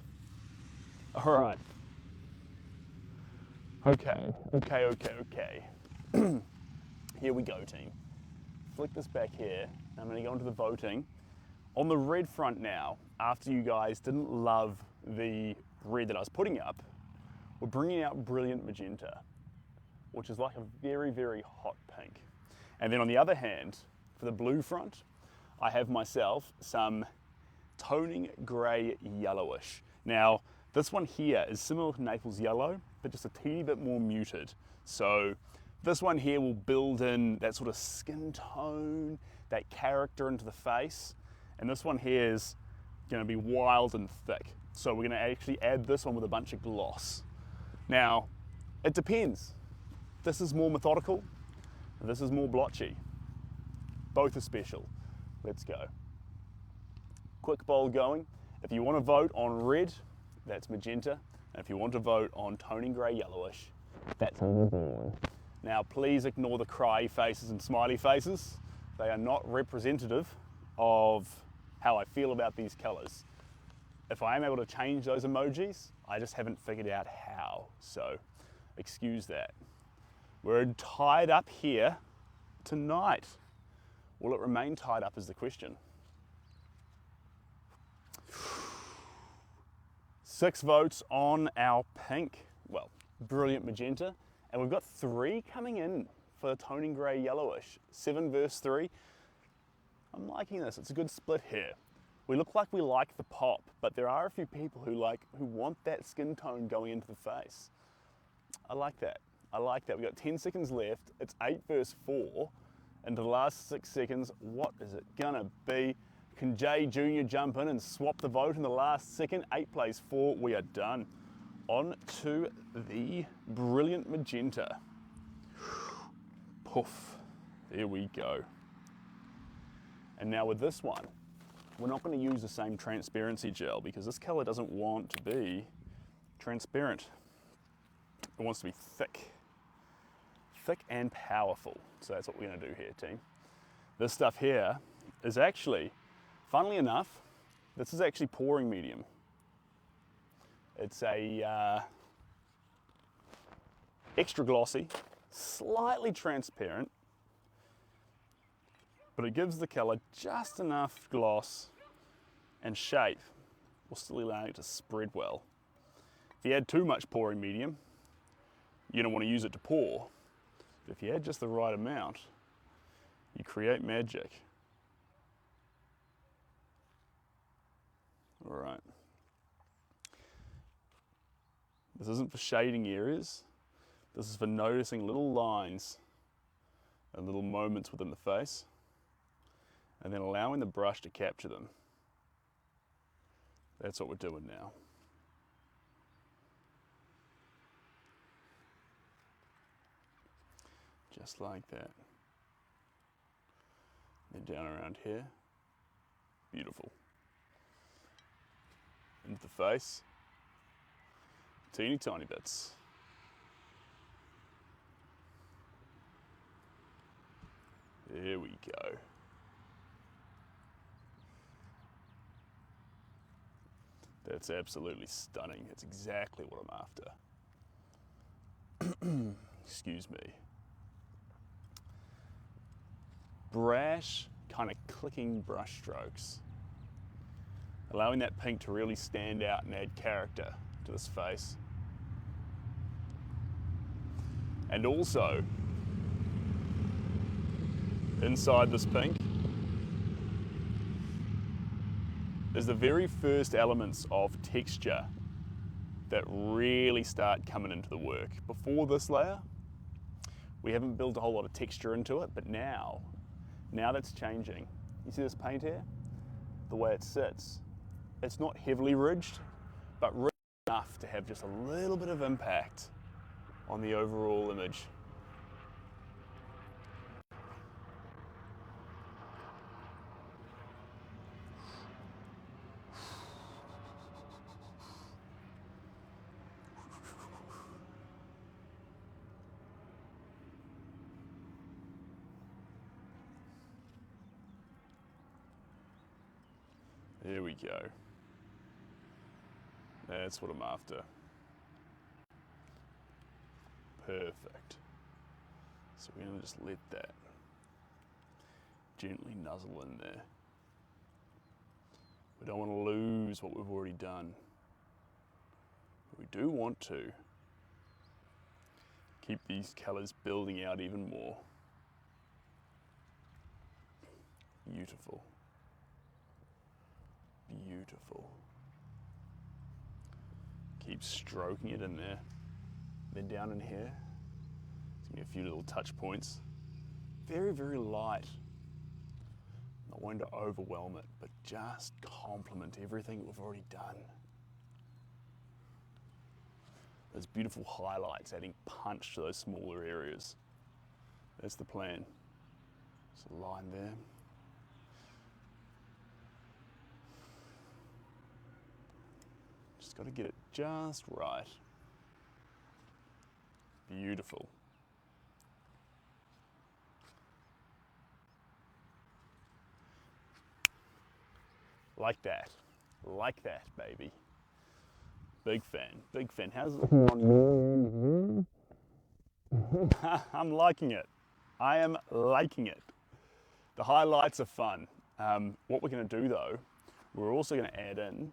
All right. Okay. Here we go, team. Flick this back here. I'm going to go into the voting. On the red front now, after you guys didn't love the red that I was putting up, we're bringing out Brilliant Magenta, which is like a very, very hot pink. And then on the other hand, for the blue front, I have myself some toning grey yellowish. Now, this one here is similar to Naples yellow, but just a teeny bit more muted. So this one here will build in that sort of skin tone, that character into the face. And this one here is going to be wild and thick. So we're going to actually add this one with a bunch of gloss. Now, it depends. This is more methodical, and this is more blotchy. Both are special. Let's go. Quick bowl going. If you want to vote on red, that's magenta. And if you want to vote on toning grey yellowish, that's a blue one. Now, please ignore the cry faces and smiley faces. They are not representative of how I feel about these colors. If I am able to change those emojis, I just haven't figured out how. So, excuse that. We're tied up here tonight. Will it remain tied up is the question. 6 votes on our pink, well, Brilliant Magenta. And we've got 3 coming in for the toning grey yellowish. 7 versus 3. I'm liking this, it's a good split here. We look like we like the pop, but there are a few people who want that skin tone going into the face. I like that. We've got 10 seconds left. It's 8 versus 4. Into the last 6 seconds, what is it gonna be? Can Jay Jr. jump in and swap the vote in the last second? 8 plays 4, we are done. On to the brilliant magenta. Poof, there we go. And now with this one, we're not going to use the same transparency gel because this color doesn't want to be transparent. It wants to be thick. Thick and powerful. So that's what we're going to do here, team. This stuff here is actually, funnily enough, this is actually pouring medium. It's a extra glossy, slightly transparent, but it gives the color just enough gloss and shape while still allowing it to spread well. If you add too much pouring medium, you don't want to use it to pour. But if you add just the right amount, you create magic. All right. This isn't for shading areas. This is for noticing little lines and little moments within the face, and then allowing the brush to capture them. That's what we're doing now. Just like that. Then down around here. Beautiful. Into the face. Teeny tiny bits. There we go. That's absolutely stunning. It's exactly what I'm after. Excuse me. Brash, kind of clicking brush strokes. Allowing that pink to really stand out and add character to this face. And also, inside this pink is the very first elements of texture that really start coming into the work. Before this layer, we haven't built a whole lot of texture into it, but now that's changing. You see this paint here? The way it sits. It's not heavily ridged, but ridged enough to have just a little bit of impact on the overall image. There we go. That's what I'm after. Perfect. So we're going to just let that gently nuzzle in there. We don't want to lose what we've already done. We do want to keep these colours building out even more. Beautiful. Beautiful. Keep stroking it in there. Then down in here, it's gonna be a few little touch points. Very, very light. Not wanting to overwhelm it, but just complement everything that we've already done. Those beautiful highlights, adding punch to those smaller areas. That's the plan. There's a line there. Just got to get it just right. Beautiful. Like that, baby. Big fan, big fan. How's it on you? I'm liking it. I am liking it. The highlights are fun. What we're going to do though, we're also going to add in,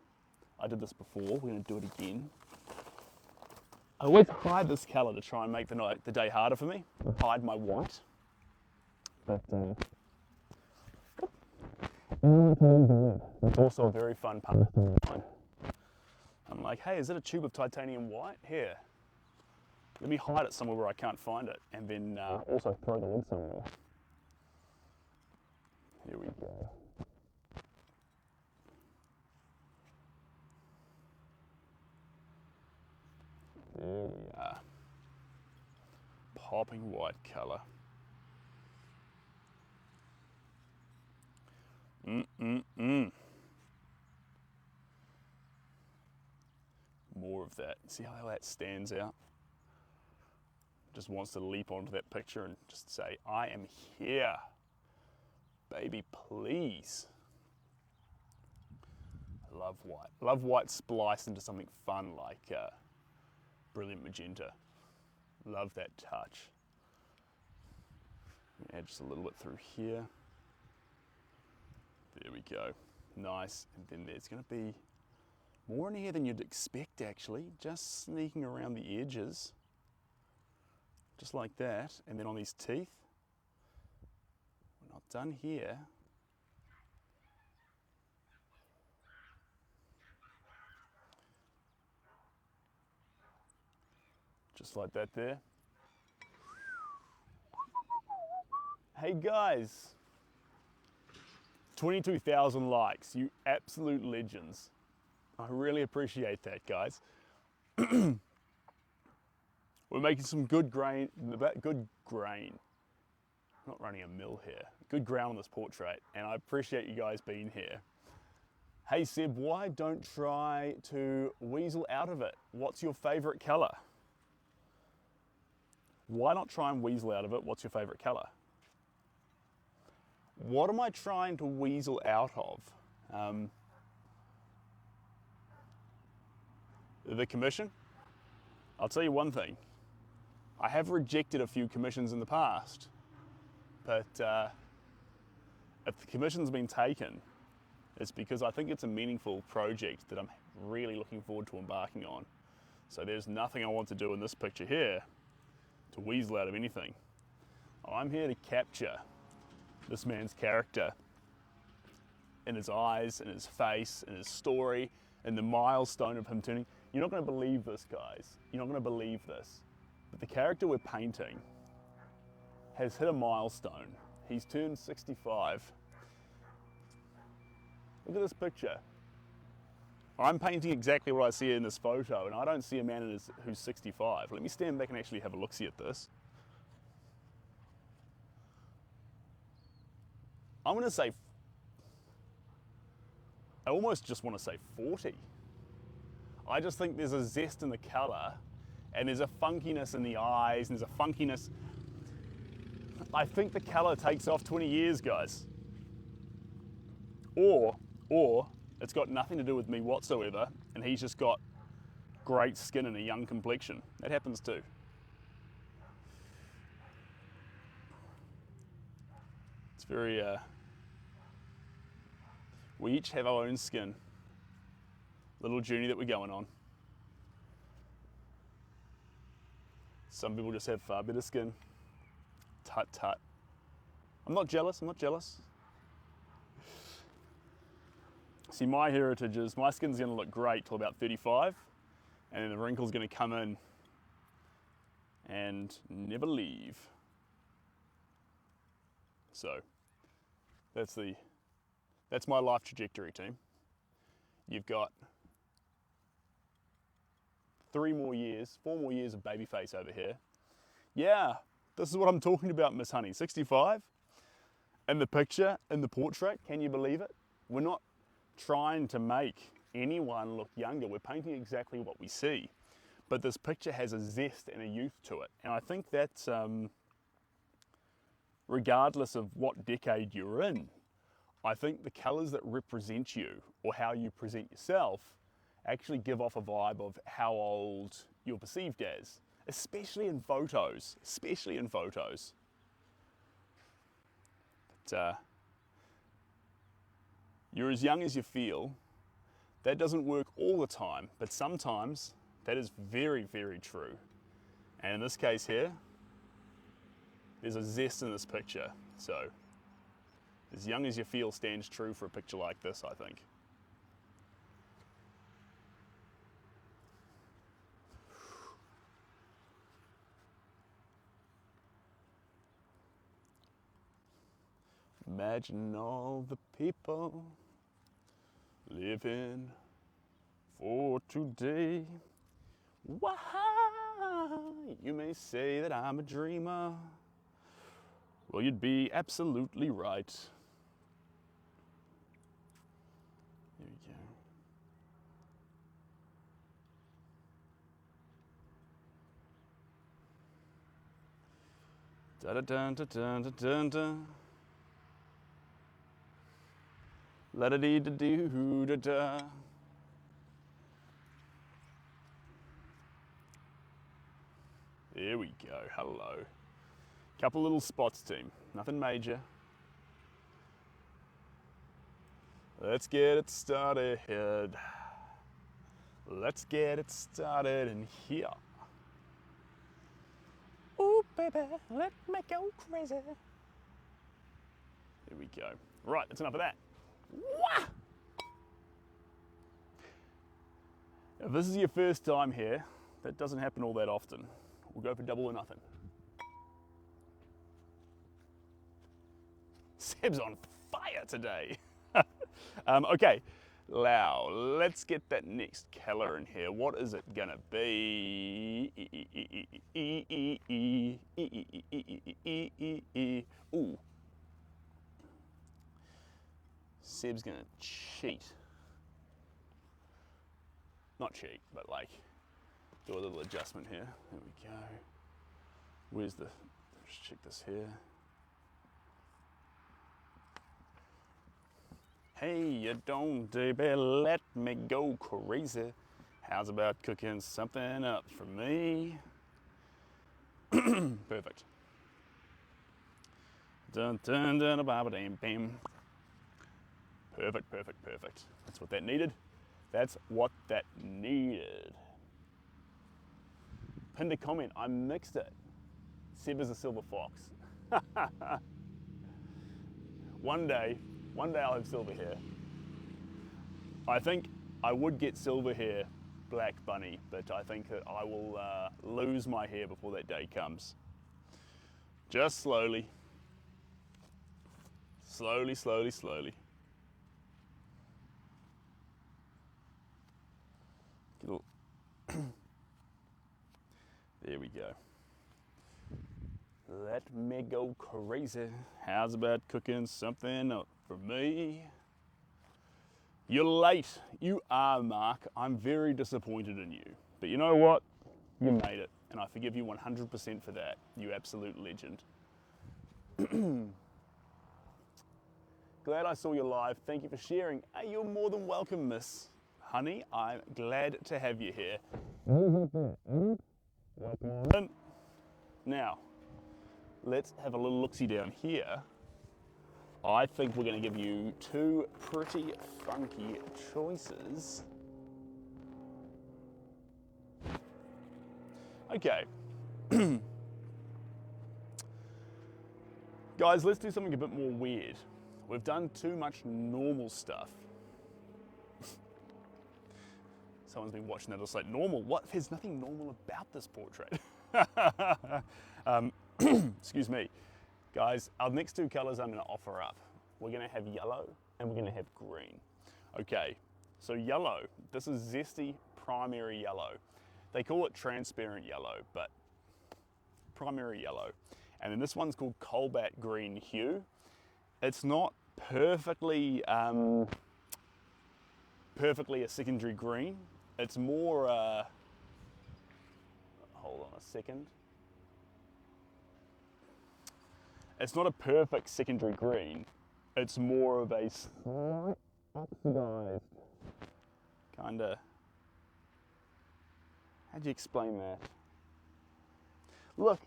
I did this before, we're going to do it again. I always hide this colour to try and make the day harder for me. Hide my white. But it's also a very fun part. I'm like, hey, is it a tube of titanium white? Here. Let me hide it somewhere where I can't find it, and then also throw the lid somewhere. Here we go. popping white colour. More of that. See how that stands out? Just wants to leap onto that picture and just say, I am here. Baby, please. I love white. I love white spliced into something fun like brilliant magenta. Love that touch. Add just a little bit through here. There we go. Nice. And then there's going to be more in here than you'd expect, actually. Just sneaking around the edges. Just like that. And then on these teeth. We're not done here. Just like that there. Hey guys, 22,000 likes, you absolute legends. I really appreciate that, guys. We're making some good grain, not running a mill here, good ground on this portrait, and I appreciate you guys being here. Hey Seb, why don't try to weasel out of it? What's your favorite color? Why not try and weasel out of it? What's your favorite color? What am I trying to weasel out of? The commission? I'll tell you one thing. I have rejected a few commissions in the past, but if the commission's been taken, it's because I think it's a meaningful project that I'm really looking forward to embarking on. So there's nothing I want to do in this picture here to weasel out of anything. I'm here to capture this man's character in his eyes, in his face, in his story, in the milestone of him turning. You're not going to believe this, guys. You're not going to believe this. But the character we're painting has hit a milestone. He's turned 65. Look at this picture. I'm painting exactly what I see in this photo, and I don't see a man who's 65. Let me stand back and actually have a look-see at this. I'm going to say, I almost just want to say 40. I just think there's a zest in the colour, and there's a funkiness in the eyes, and there's a funkiness. I think the colour takes off 20 years, guys. Or it's got nothing to do with me whatsoever, and he's just got great skin and a young complexion. That happens too. It's very, we each have our own skin. Little journey that we're going on. Some people just have far better skin. Tut tut. I'm not jealous, I'm not jealous. See, my heritage is my skin's gonna look great till about 35, and then the wrinkle's gonna come in and never leave. So, that's my life trajectory, team. You've got 4 more years of baby face over here. Yeah, this is what I'm talking about, Miss Honey. 65, in the picture, in the portrait, can you believe it? We're not trying to make anyone look younger. We're painting exactly what we see. But this picture has a zest and a youth to it. And I think that's, regardless of what decade you're in, I think the colours that represent you or how you present yourself actually give off a vibe of how old you're perceived as, especially in photos, But, you're as young as you feel. That doesn't work all the time, but sometimes that is very, very true. And in this case here, there's a zest in this picture. So, as young as you feel stands true for a picture like this, I think. Imagine all the people living for today. Wow. You may say that I'm a dreamer. Well, you'd be absolutely right. There we go. Da da dun da dun da dun dun. La da dee da doo da da. There we go. Hello. Couple little spots, team. Nothing major. Let's get it started. Let's get it started in here. Ooh, baby, let me go crazy. There we go. Right, that's enough of that. Wah! If this is your first time here, that doesn't happen all that often. We'll go for double or nothing. Seb's on fire today. Okay, now let's get that next colour in here. What is it gonna be? Ooh. Seb's gonna cheat. Not cheat, but like do a little adjustment here. There we go. Where's the, let's check this here. Hey, you don't, baby, let me go crazy. How's about cooking something up for me? Perfect. Dun dun dun ba dam bam. Perfect, perfect, perfect. That's what that needed. That's what that needed. Pinned a comment, I mixed it. Seb is a silver fox. One day I'll have silver hair. I think I would get silver hair, black bunny, but I think that I will lose my hair before that day comes. Just slowly. Slowly, slowly, slowly. Get a little there we go. Let me go crazy. How's about cooking something up for me? You're late. You are, Mark. I'm very disappointed in you. But you know what? You made it. And I forgive you 100% for that. You absolute legend. Glad I saw you live. Thank you for sharing. Hey, you're more than welcome, Miss Honey. I'm glad to have you here. Welcome. Now, let's have a little look-see down here. I think we're going to give you two pretty funky choices. Okay. Guys, let's do something a bit more weird. We've done too much normal stuff. Someone's been watching that, it's like, normal? What? There's nothing normal about this portrait. Excuse me. Guys, our next two colors I'm gonna offer up. We're gonna have yellow and we're gonna have green. Okay, so yellow, this is zesty primary yellow. They call it transparent yellow, but primary yellow. And then this one's called cobalt green hue. It's not perfectly perfectly a secondary green. It's more, hold on a second. It's not a perfect secondary green. It's more of a slight oxidized kinda, how'd you explain that? Look,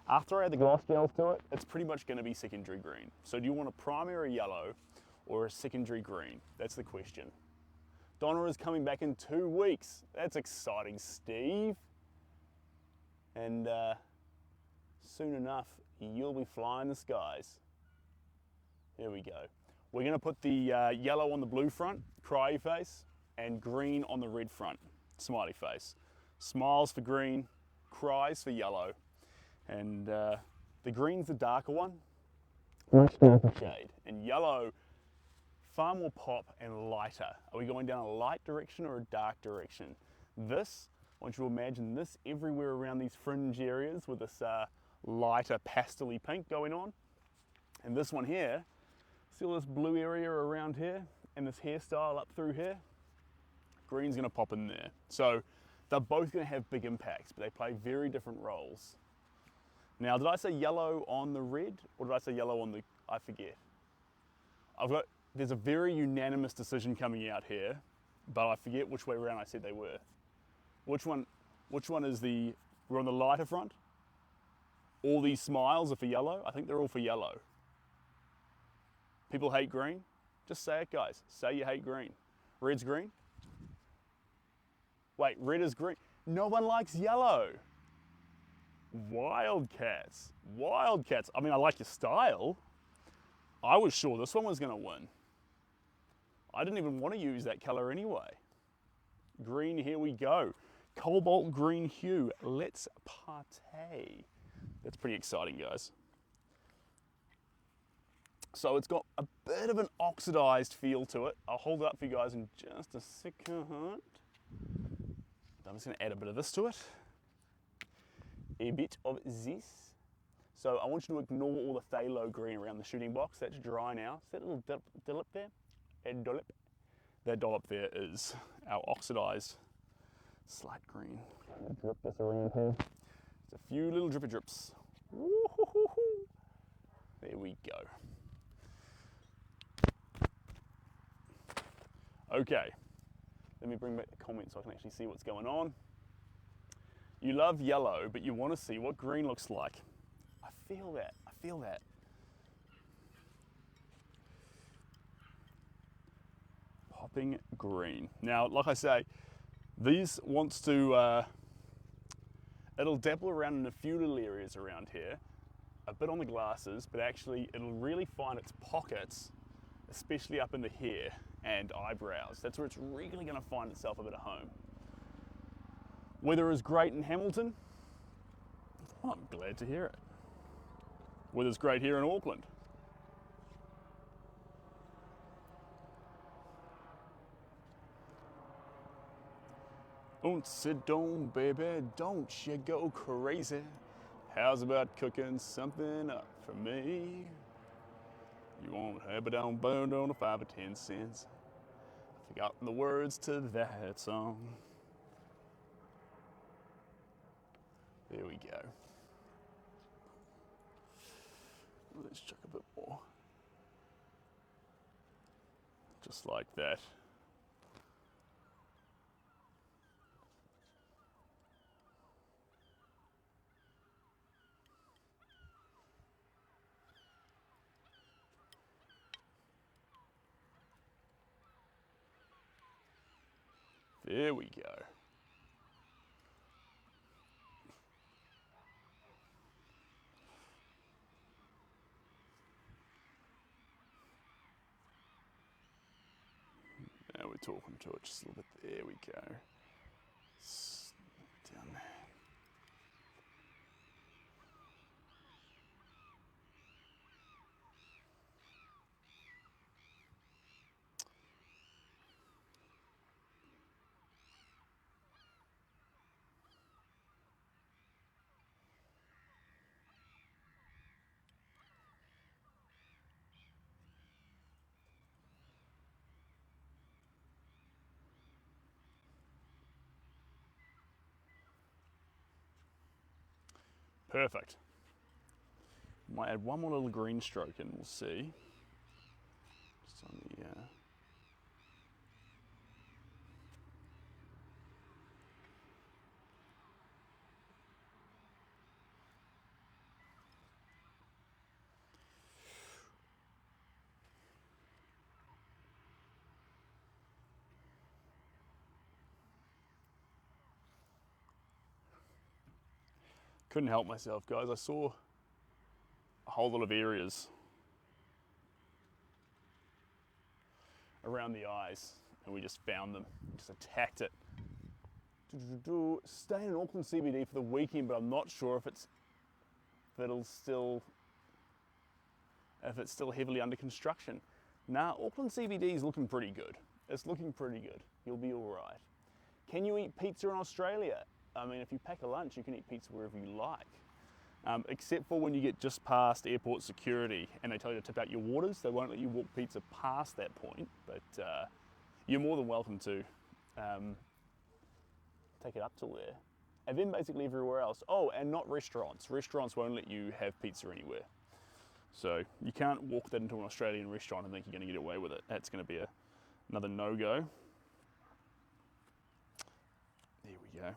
after I add the gloss gels to it, it's pretty much gonna be secondary green. So do you want a primary yellow or a secondary green? That's the question. Donna is coming back in 2 weeks. That's exciting, Steve. And soon enough, you'll be flying the skies. Here we go. We're gonna put the yellow on the blue front, cry face, and green on the red front, smiley face. Smiles for green, cries for yellow. And the green's the darker one, much darker shade. And yellow, far more pop and lighter. Are we going down a light direction or a dark direction? This want you to imagine this everywhere around these fringe areas with this lighter pastel-y pink going on. And this one here, see all this blue area around here and this hairstyle up through here? Green's gonna pop in there. So they're both gonna have big impacts, but they play very different roles. Now, did I say yellow on the red or did I say yellow on the, I forget. There's a very unanimous decision coming out here, but I forget which way around I said they were. Which one is we're on the lighter front? All these smiles are for yellow? I think they're all for yellow. People hate green? Just say it, guys. Say you hate green. Red's green? Wait, red is green. No one likes yellow. Wildcats. Wildcats. I mean, I like your style. I was sure this one was gonna win. I didn't even want to use that color anyway. Green, here we go. Cobalt green hue. Let's partay. That's pretty exciting, guys. So it's got a bit of an oxidized feel to it. I'll hold it up for you guys in just a second. I'm just gonna add a bit of this to it. A bit of this. So I want you to ignore all the phthalo green around the shooting box. That's dry now. See that little dollop there? A dollop. That dollop there is our oxidized slate green. Drip this around here. Just a few little drippy drips. Woo-hoo-hoo-hoo. There we go. Okay, let me bring back the comments so I can actually see what's going on. You love yellow, but you want to see what green looks like. I feel that, I feel that. Popping green. Now, like I say, these wants to, it'll dabble around in a few little areas around here, a bit on the glasses, but actually it'll really find its pockets, especially up in the hair and eyebrows. That's where it's really going to find itself a bit of home. Weather is great in Hamilton. Oh, I'm glad to hear it. Weather's great here in Auckland. Don't sit down, baby, don't you go crazy. How's about cooking something up for me? You won't have it down burned on a 5 or 10 cents. I've forgotten the words to that song. There we go. Let's chuck a bit more. Just like that. There we go. Now we're talking to it just a little bit. There we go. Down there. Perfect. Might add one more little green stroke and we'll see. Just on the, Couldn't help myself, guys. I saw a whole lot of areas around the eyes and we just found them, just attacked it. Stay in Auckland CBD for the weekend, but I'm not sure if it's still heavily under construction. Nah, Auckland CBD is looking pretty good. It's looking pretty good. You'll be all right. Can you eat pizza in Australia? I mean, if you pack a lunch, you can eat pizza wherever you like. Except for when you get just past airport security and they tell you to tip out your waters. They won't let you walk pizza past that point, but you're more than welcome to take it up till there. And then basically everywhere else. Oh, and not restaurants. Restaurants won't let you have pizza anywhere. So you can't walk that into an Australian restaurant and think you're going to get away with it. That's going to be another no-go. There we go.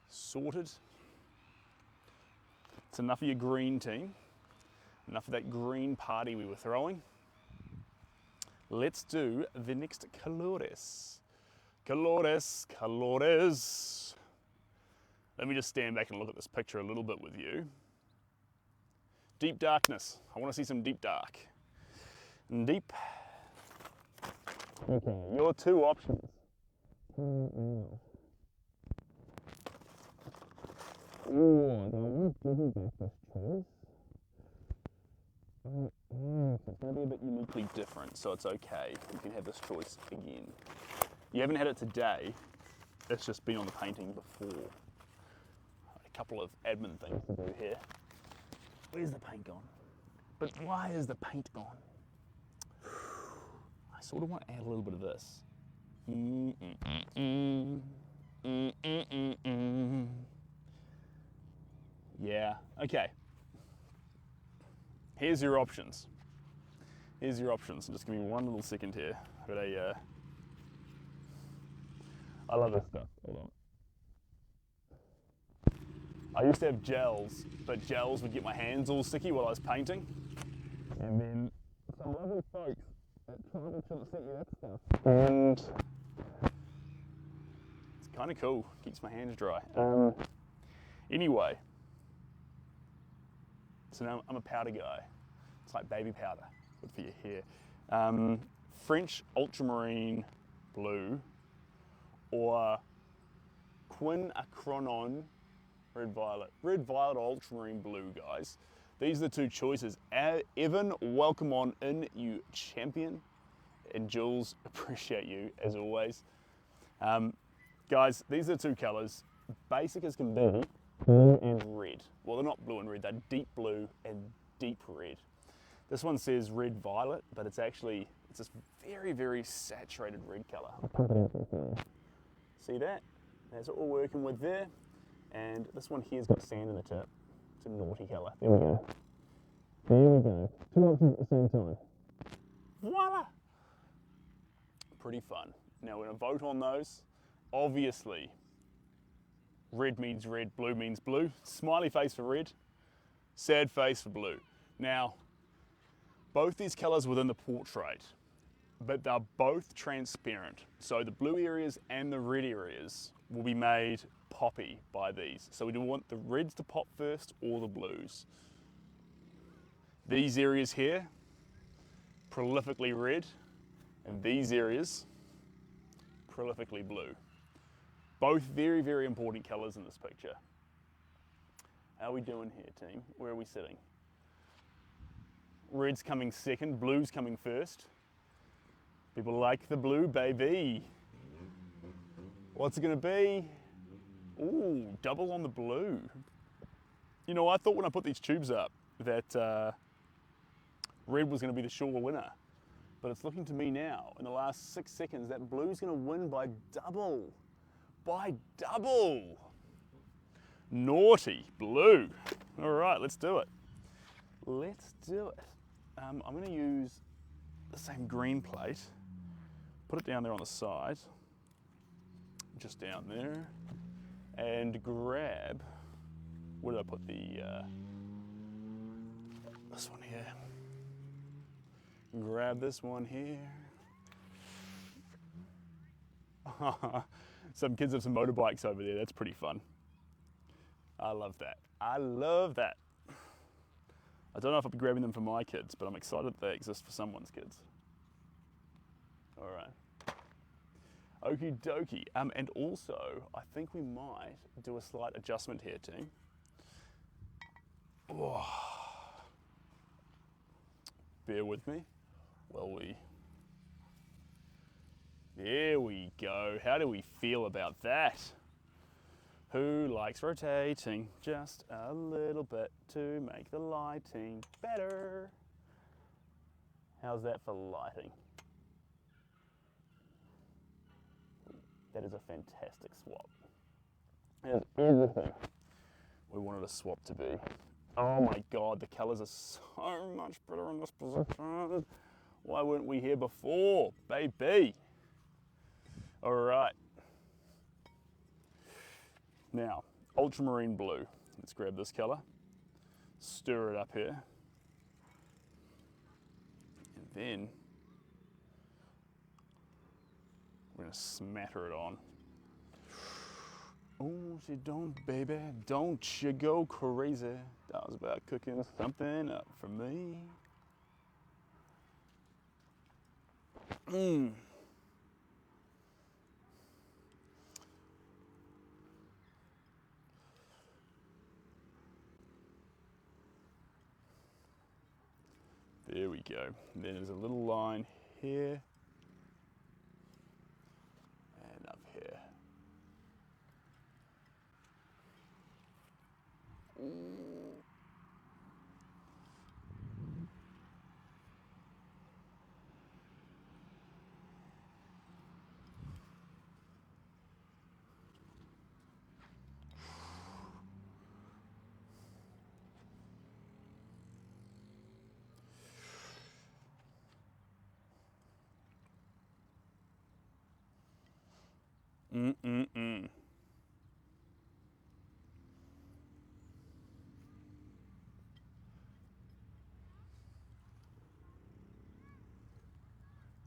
Sorted. It's enough of your green team. Enough of that green party we were throwing. Let's do the next colores. Colores, colores. Let me just stand back and look at this picture a little bit with you. Deep darkness. I want to see some deep dark. Deep. Okay, your two options. Ooh, that doesn't make this choice. It's going to be a bit uniquely different, so it's okay. You can have this choice again. You haven't had it today, it's just been on the painting before. A couple of admin things to do here. Where's the paint gone? But why is the paint gone? I sort of want to add a little bit of this. Yeah, okay. Here's your options. Here's your options. Just give me one little second here. I've got I love this stuff. Hold on. I used to have gels, but gels would get my hands all sticky while I was painting. And then some lovely folks at Tribal Chip sent me that stuff. And it's kind of cool. Keeps my hands dry. Anyway, so now I'm a powder guy. It's like baby powder, good for your hair. French ultramarine blue or quinacronon red violet. Red violet or ultramarine blue, guys. These are the two choices. Evan, welcome on in, you champion. And Jules, appreciate you as always. Guys, these are the two colors. Basic as can be, blue and red. Well, they're not blue and red, they're deep blue and deep red. This one says red violet, but it's this very, very saturated red color. See that? That's what we're working with there. And this one here's got sand in the tip. It's a naughty colour. There we go. There we go. Two options at the same time. Voila! Pretty fun. Now we're going to vote on those. Obviously, red means red, blue means blue. Smiley face for red, sad face for blue. Now, both these colours within the portrait, but they're both transparent. So the blue areas and the red areas will be made poppy by these. So we don't want the reds to pop first or the blues. These areas here, prolifically red, and these areas, prolifically blue. Both very, very important colours in this picture. How are we doing here, team? Where are we sitting? Red's coming second, blue's coming first. People like the blue, baby. What's it gonna be? Ooh, double on the blue. You know, I thought when I put these tubes up that red was gonna be the sure winner. But it's looking to me now, in the last 6 seconds, that blue's gonna win by double. By double. Naughty blue. All right, let's do it. Let's do it. I'm gonna use the same green plate, put it down there on the side, just down there, and grab, where did I put the, this one here. Grab this one here. Some kids have some motorbikes over there, that's pretty fun. I love that. I love that. I don't know if I'll be grabbing them for my kids, but I'm excited that they exist for someone's kids. All right. Okie dokie. And also, I think we might do a slight adjustment here, team. Oh. Bear with me. There we go. How do we feel about that? Who likes rotating just a little bit to make the lighting better? How's that for lighting? That is a fantastic swap. That's everything we wanted a swap to be. Oh my God, the colours are so much better in this position. Why weren't we here before, baby? All right. Now, ultramarine blue. Let's grab this colour, stir it up here, and then we're going to smatter it on. Oh, you don't, baby, don't you go crazy. That was about cooking something up for me. There we go. And then there's a little line here and up here.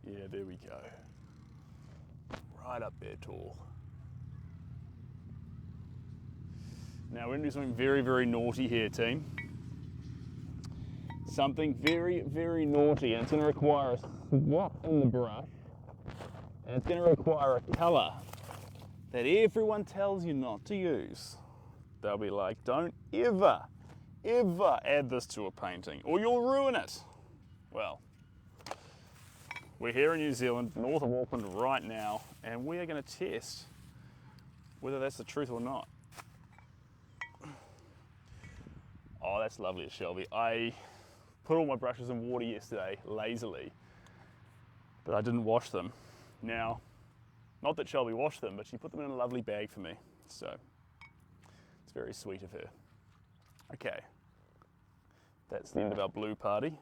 Yeah, there we go. Right up there tall. Now we're going to do something very, very naughty here, team. Something very, very naughty, and it's going to require a swap in the brush, and it's going to require a colour that everyone tells you not to use. They'll be like, don't ever, ever add this to a painting, or you'll ruin it. Well, we're here in New Zealand, north of Auckland right now, and we are going to test whether that's the truth or not. Oh, that's lovely, Shelby. I put all my brushes in water yesterday, lazily, but I didn't wash them. Now, not that Shelby washed them, but she put them in a lovely bag for me, so it's very sweet of her. Okay, that's the end of our blue party.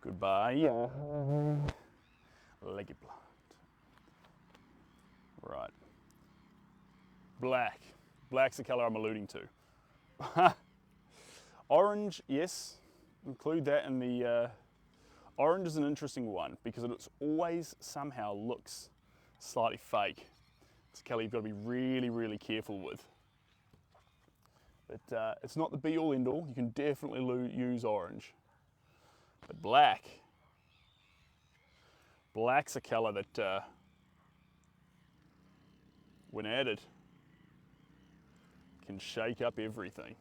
Goodbye, leggy plant. Right, black. Black's the colour I'm alluding to. Orange, yes, include that in the, orange is an interesting one because it always somehow looks slightly fake. It's a colour you've got to be really, really careful with. But it's not the be all end all, you can definitely use orange. But black's a colour that, when added, can shake up everything.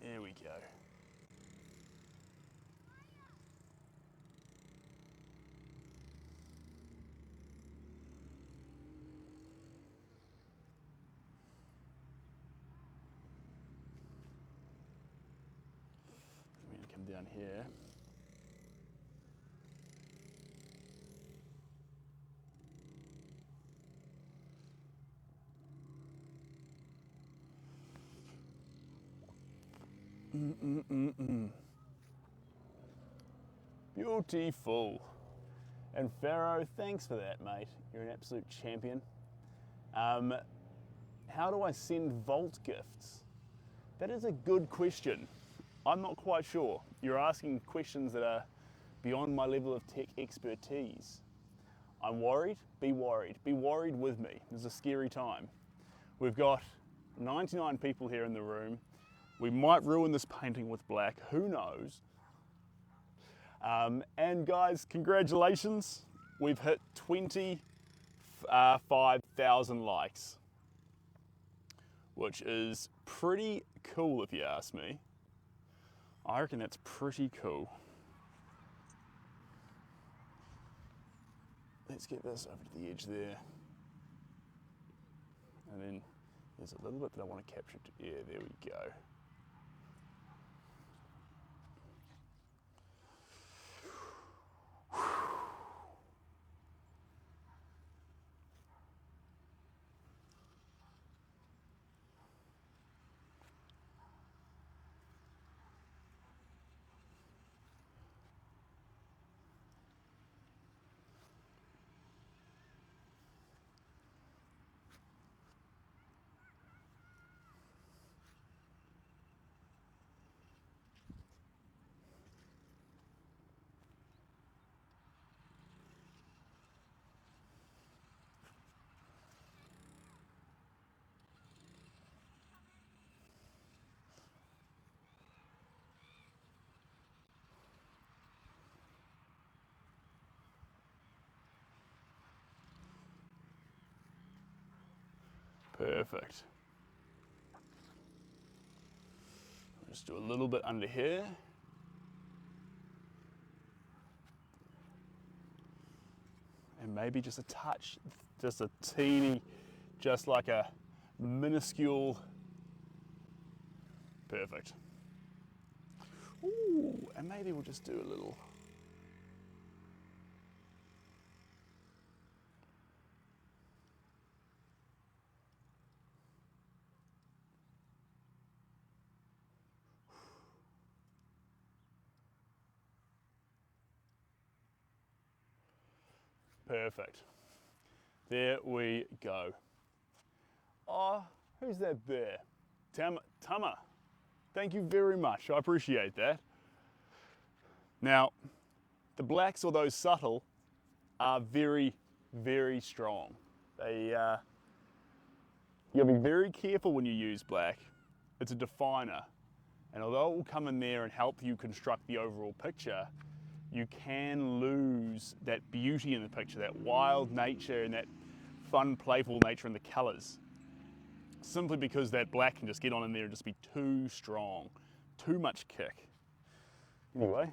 There we go. I'm going to come down here. Beautiful. And Pharaoh, thanks for that, mate. You're an absolute champion. How do I send Vault gifts? That is a good question. I'm not quite sure. You're asking questions that are beyond my level of tech expertise. I'm worried, be worried. Be worried with me. It's a scary time. We've got 99 people here in the room. We might ruin this painting with black, who knows? And guys, congratulations. We've hit 25,000 likes, which is pretty cool if you ask me. I reckon that's pretty cool. Let's get this over to the edge there. And then there's a little bit that I want to capture. Yeah, there we go. Perfect. Just do a little bit under here. And maybe just a touch, just a teeny, just like a minuscule. Perfect. Ooh, and maybe we'll just do a little. Perfect. There we go. Oh, who's that there? Tama. Thank you very much. I appreciate that. Now, the blacks, although subtle, are very, very strong. You gotta be very careful when you use black. It's a definer. And although it will come in there and help you construct the overall picture, you can lose that beauty in the picture, that wild nature and that fun, playful nature in the colors. Simply because that black can just get on in there and just be too strong, too much kick. Anyway,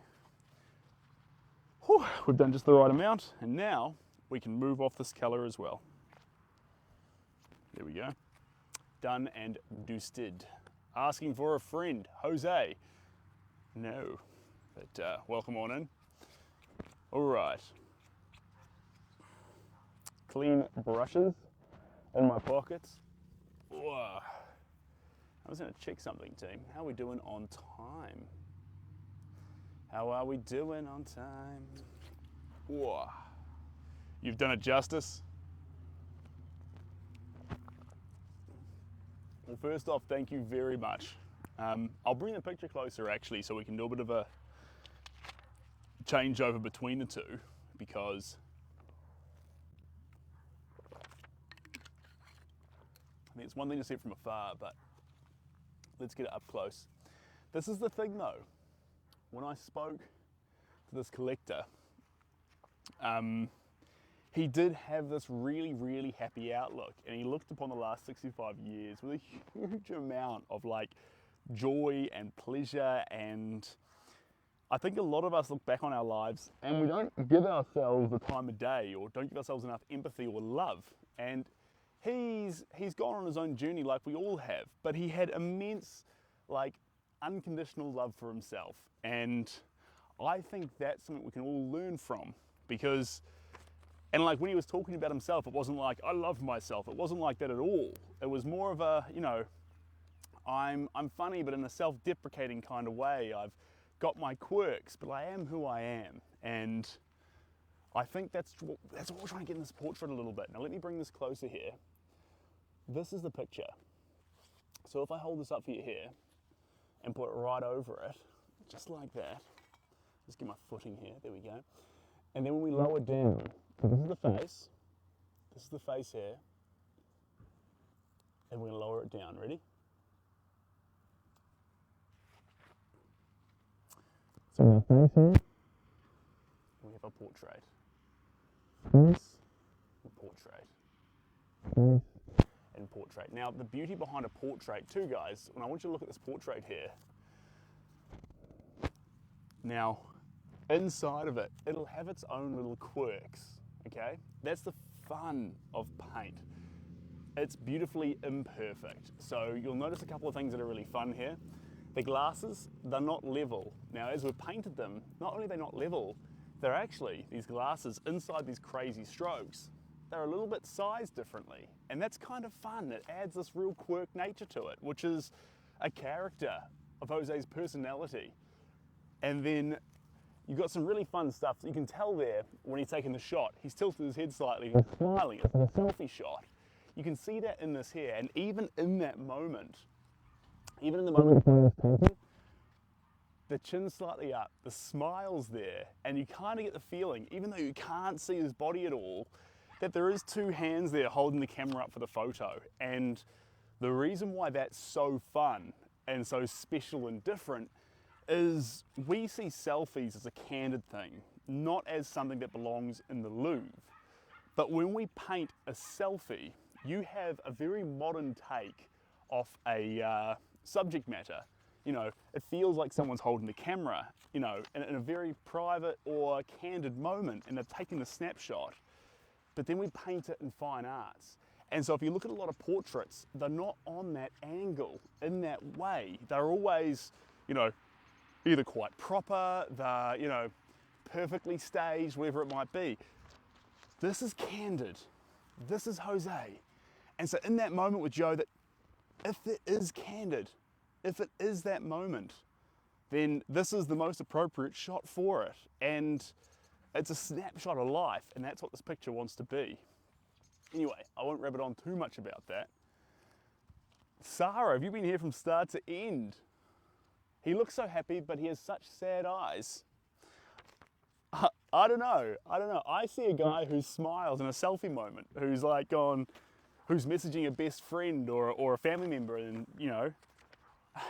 whew, we've done just the right amount, and now we can move off this color as well. There we go. Done and dusted. Asking for a friend, Jose. No, but welcome on in. All right. Clean brushes in my pockets. Whoa. I was going to check something, team. How are we doing on time? How are we doing on time? Whoa. You've done it justice. Well, first off, thank you very much. I'll bring the picture closer actually so we can do a bit of a changeover between the two, because I mean, it's one thing to see it from afar, but let's get it up close. This is the thing though, when I spoke to this collector, he did have this really, really happy outlook, and he looked upon the last 65 years with a huge amount of like joy and pleasure, and I think a lot of us look back on our lives and we don't give ourselves the time of day, or don't give ourselves enough empathy or love. And he's gone on his own journey like we all have, but he had immense, like, unconditional love for himself. And I think that's something we can all learn from, because, and like when he was talking about himself, it wasn't like, I love myself. It wasn't like that at all. It was more of a, you know, I'm funny, but in a self-deprecating kind of way. I've got my quirks, but I am who I am. And I think that's what we're trying to get in this portrait a little bit. Now let me bring this closer here. This is the picture. So if I hold this up for you here and put it right over it, just like that, just get my footing here, there we go. And then when we lower down, so this is the face here, and we're going to lower it down. Ready? So our face here, we have a portrait. Face, portrait. Face, and portrait. Now, the beauty behind a portrait too, guys, and I want you to look at this portrait here. Now, inside of it, it'll have its own little quirks, okay? That's the fun of paint. It's beautifully imperfect. So you'll notice a couple of things that are really fun here. The glasses, they're not level. Now, as we've painted them, not only are they not level, they're actually, these glasses inside these crazy strokes, they're a little bit sized differently. And that's kind of fun. It adds this real quirk nature to it, which is a character of Jose's personality. And then you've got some really fun stuff. You can tell there when he's taking the shot, he's tilted his head slightly, he's smiling. It's like a selfie shot. You can see that in this here, and even in that moment, even in the moment when he's painting, the chin's slightly up, the smile's there, and you kind of get the feeling, even though you can't see his body at all, that there is two hands there holding the camera up for the photo. And the reason why that's so fun and so special and different is we see selfies as a candid thing, not as something that belongs in the Louvre. But when we paint a selfie, you have a very modern take off a subject matter. You know, it feels like someone's holding the camera, you know, in a very private or candid moment, and they've taken the snapshot. But then we paint it in fine arts. And so if you look at a lot of portraits, they're not on that angle, in that way. They're always, you know, either quite proper, they're, you know, perfectly staged, whatever it might be. This is candid. This is Jose. And so in that moment with Joe, that if it is candid, if it is that moment, then this is the most appropriate shot for it. And it's a snapshot of life, and that's what this picture wants to be. Anyway, I won't rabbit on too much about that. Sarah, have you been here from start to end? He looks so happy, but he has such sad eyes. I don't know. I see a guy who smiles in a selfie moment, who's like who's messaging a best friend or a family member, and you know,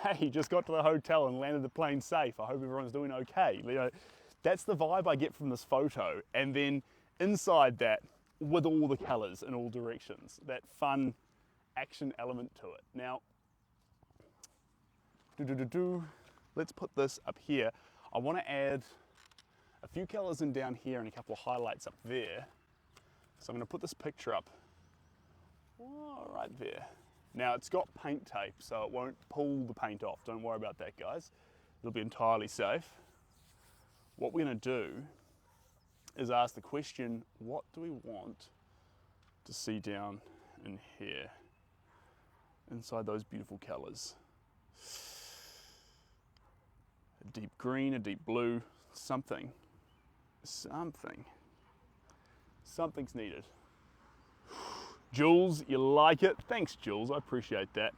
hey, just got to the hotel and landed the plane safe. I hope everyone's doing okay. You know, that's the vibe I get from this photo. And then inside that, with all the colors in all directions, that fun action element to it. Now, let's put this up here. I want to add a few colors in down here and a couple of highlights up there. So I'm going to put this picture up right there. Now it's got paint tape, so it won't pull the paint off. Don't worry about that, guys. It'll be entirely safe. What we're going to do is ask the question, what do we want to see down in here, inside those beautiful colors? A deep green, a deep blue, something's needed. Jules, you like it? Thanks, Jules, I appreciate that.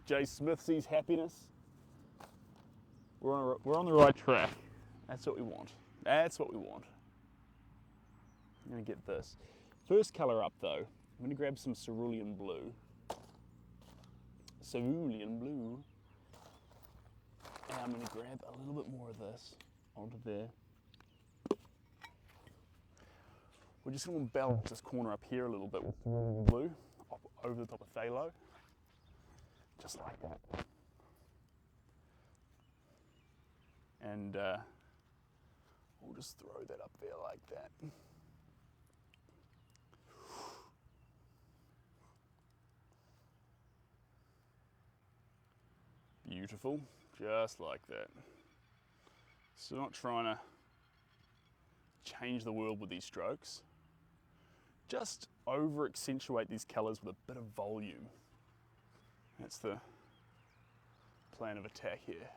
Jay Smith sees happiness. We're on the right track. That's what we want. That's what we want. I'm gonna get this. First color up though, I'm gonna grab some cerulean blue. Cerulean blue. And I'm gonna grab a little bit more of this onto there. We're just going to balance this corner up here a little bit with blue over the top of phthalo, just like that. And we'll just throw that up there like that. Beautiful, just like that. So not trying to change the world with these strokes. Just over accentuate these colors with a bit of volume. That's the plan of attack here.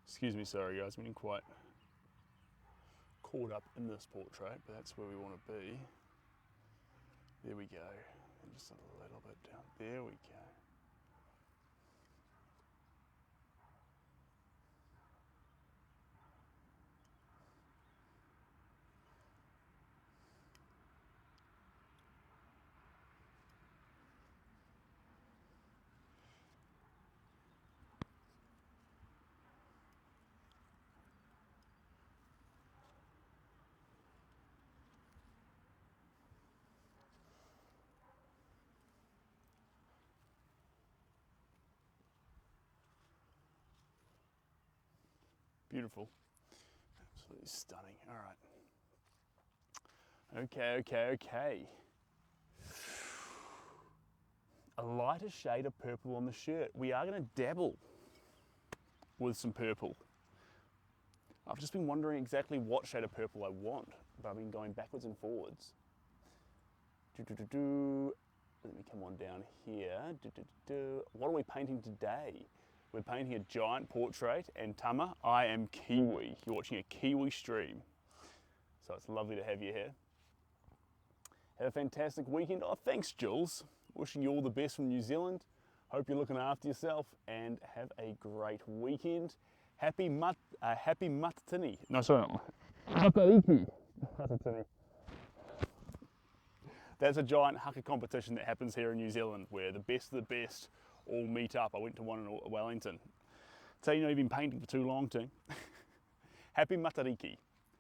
Excuse me, sorry guys, I'm getting quite caught up in this portrait, but that's where we want to be. There we go, and just a little bit down, there we go. Beautiful, absolutely stunning. All right. Okay. A lighter shade of purple on the shirt. We are going to dabble with some purple. I've just been wondering exactly what shade of purple I want, but I've been going backwards and forwards. Let me come on down here. What are we painting today? We're painting a giant portrait, and Tama, I am Kiwi. You're watching a Kiwi stream. So it's lovely to have you here. Have a fantastic weekend. Oh, thanks, Jules. Wishing you all the best from New Zealand. Hope you're looking after yourself and have a great weekend. Happy Matatini. No, sorry. Matariki. Matatini. That's a giant haka competition that happens here in New Zealand where the best of the best all meet up. I went to one in Wellington. So you know you've been painting for too long, team. Happy Matariki.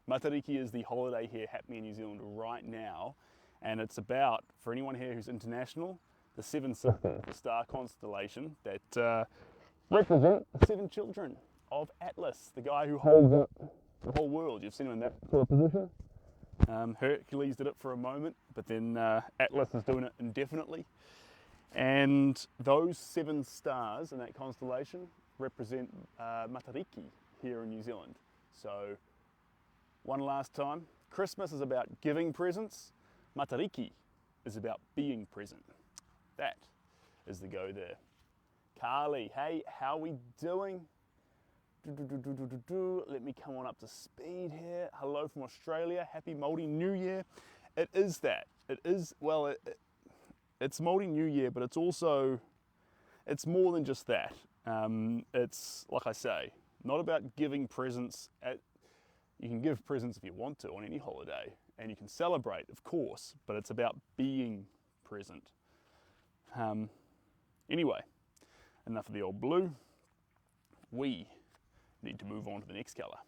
Matariki is the holiday here happening in New Zealand right now, and it's about, for anyone here who's international, the seven star constellation that represent the 7 children of Atlas, the guy who holds up the whole world. You've seen him in that sort of position. Hercules did it for a moment, but then Atlas is doing it indefinitely. And those 7 stars in that constellation represent Matariki here in New Zealand. So, one last time, Christmas is about giving presents, Matariki is about being present. That is the go there. Carly, hey, how are we doing? Let me come on up to speed here. Hello from Australia, happy Māori New Year. It is that. It is, well, it's Māori New Year, but it's also, it's more than just that. It's, like I say, not about giving presents. You can give presents if you want to on any holiday, and you can celebrate, of course, but it's about being present. Anyway, enough of the old blue. We need to move on to the next colour.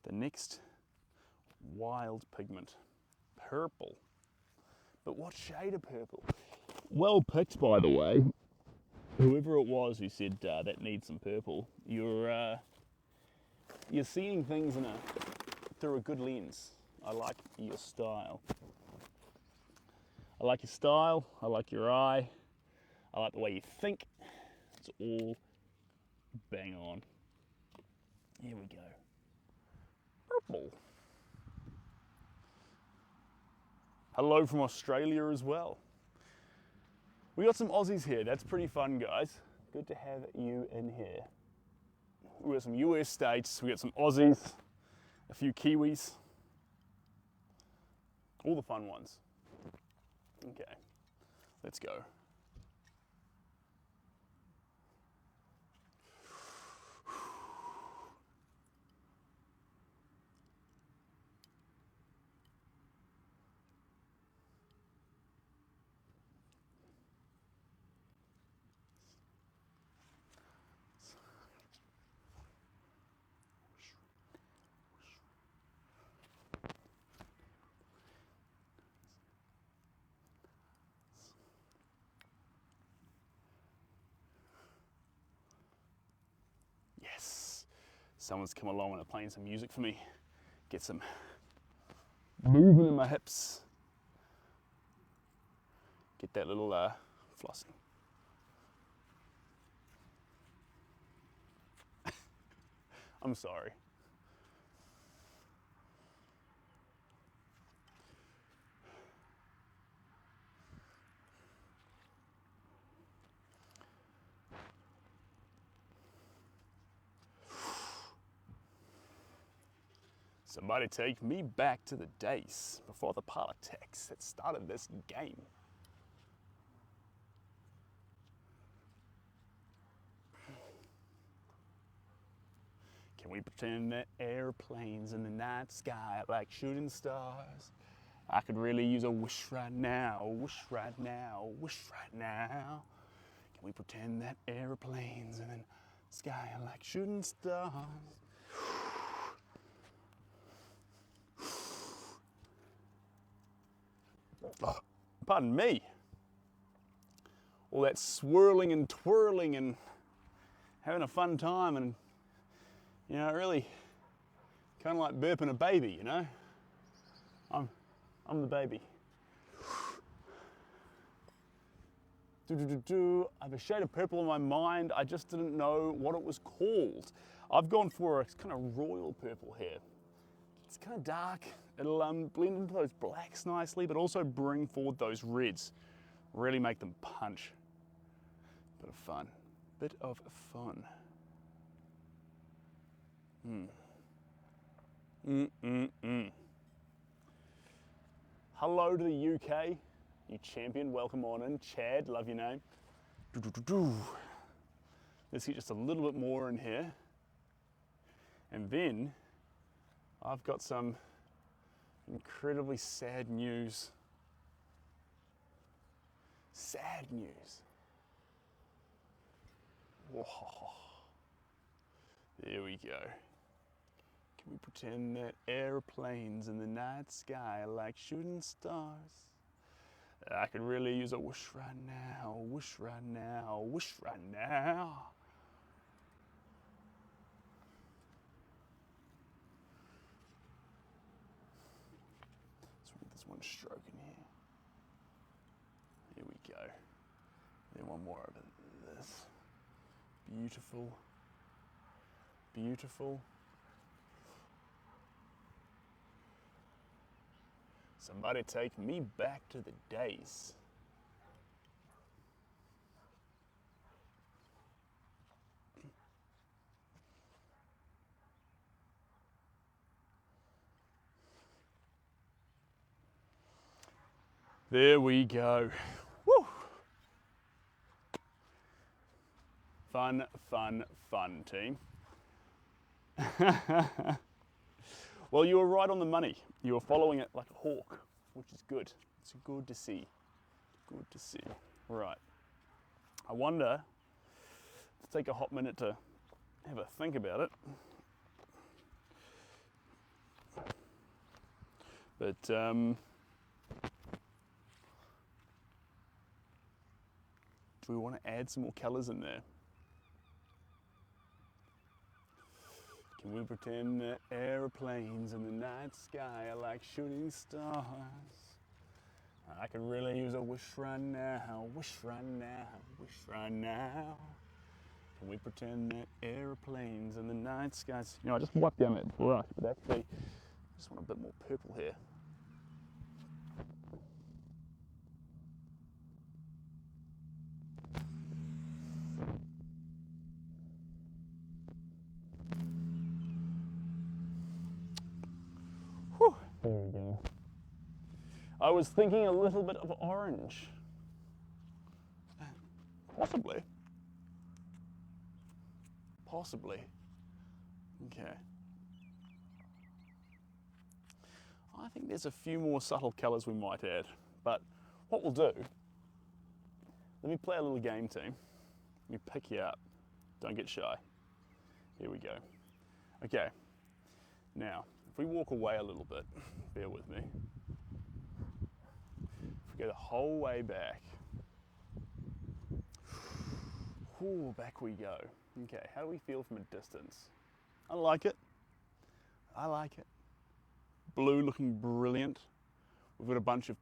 The next wild pigment, purple. But what shade of purple? Well picked, by the way. Whoever it was who said that needs some purple, you're seeing things through a good lens. I like your style. I like your style. I like your eye. I like the way you think. It's all bang on. Here we go. Purple. Hello from Australia as well. We got some Aussies here. That's pretty fun, guys. Good to have you in here. We got some US states, we got some Aussies, a few Kiwis. All the fun ones. Okay, let's go. Someone's come along and are playing some music for me. Get some movement in my hips. Get that little flossing. I'm sorry. Somebody take me back to the days before the politics that started this game. Can we pretend that airplanes in the night sky are like shooting stars? I could really use a wish right now, a wish right now, a wish right now. Can we pretend that airplanes in the sky are like shooting stars? Oh, pardon me. All that swirling and twirling and having a fun time, and you know, really kind of like burping a baby, you know? I'm the baby. I have a shade of purple in my mind. I just didn't know what it was called. I've gone for a kind of royal purple here. It's kind of dark. It'll blend into those blacks nicely, but also bring forward those reds. Really make them punch. Bit of fun. Bit of fun. Hello to the UK, you champion, welcome on in. Chad, love your name. Let's get just a little bit more in here. And then I've got some incredibly sad news. Sad news. Whoa. There we go. Can we pretend that airplanes in the night sky are like shooting stars? I could really use a wish right now, wish right now, wish right now. Let's get this one stroke in here. Here we go. Then one more over this. Beautiful. Beautiful. Somebody take me back to the days. There we go. Woo! Fun, fun, fun, team. Well, you were right on the money. You were following it like a hawk, which is good. It's good to see. Good to see. Right. I wonder, let's take a hot minute to have a think about it. But do we want to add some more colours in there? Can we pretend that airplanes in the night sky are like shooting stars? I could really use a wish right now, wish right now, wish right now. Can we pretend that airplanes in the night skies? You know, I just wiped down that brush, but actually, I just want a bit more purple here. There we go. I was thinking a little bit of orange. Possibly. Possibly. Okay. I think there's a few more subtle colours we might add, but what we'll do, let me play a little game, team. Let me pick you up. Don't get shy. Here we go. Okay. Now, if we walk away a little bit, bear with me. If we go the whole way back. Ooh, back we go. Okay, how do we feel from a distance? I like it. I like it. Blue looking brilliant. We've got a bunch of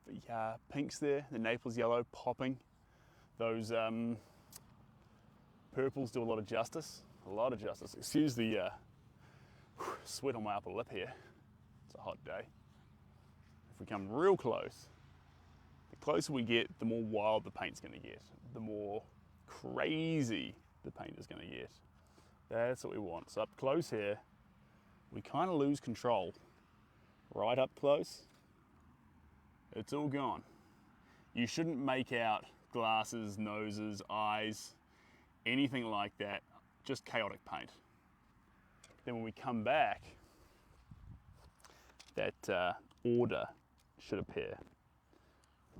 pinks there, the Naples yellow popping. Those purples do a lot of justice. A lot of justice. Excuse the sweat on my upper lip here. It's a hot day. If we come real close, the closer we get, the more wild the paint's going to get. The more crazy the paint is going to get. That's what we want. So up close here, we kind of lose control. right up close, it's all gone. You shouldn't make out glasses, noses, eyes, anything like that, just chaotic paint. Then when we come back, that order should appear.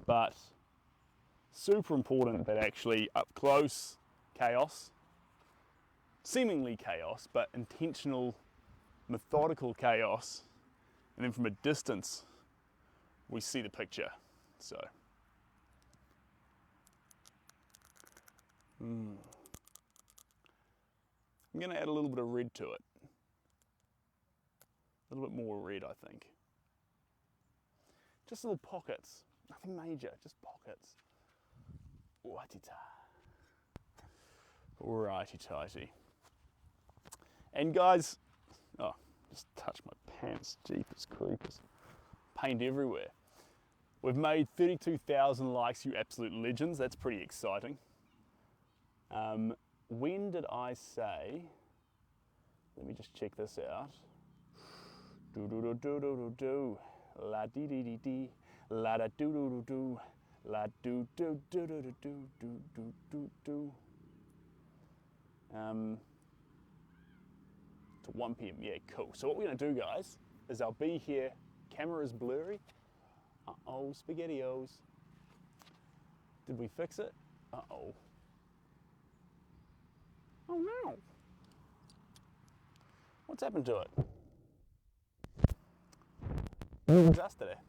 But super important that actually up close, chaos, seemingly chaos, but intentional, methodical chaos, and then from a distance, we see the picture. So, I'm going to add a little bit of red to it. A little bit more red, I think. Just little pockets, nothing major, just pockets. Righty-tighty. And guys, oh, just touch my pants, jeepers creepers. Paint everywhere. We've made 32,000 likes, you absolute legends. That's pretty exciting. When did I say, let me just check this out. Do-do-do-do-do-do-do. La-dee-dee-dee-dee. La-da-do-do-do-do. La-do-do-do-do-do-do-do-do. To 1 p.m. Yeah, cool. So what we're going to do, guys, is I'll be here. Camera is blurry. Uh-oh, SpaghettiOs. Did we fix it? Uh-oh. Oh no. What's happened to it? Adjusted it.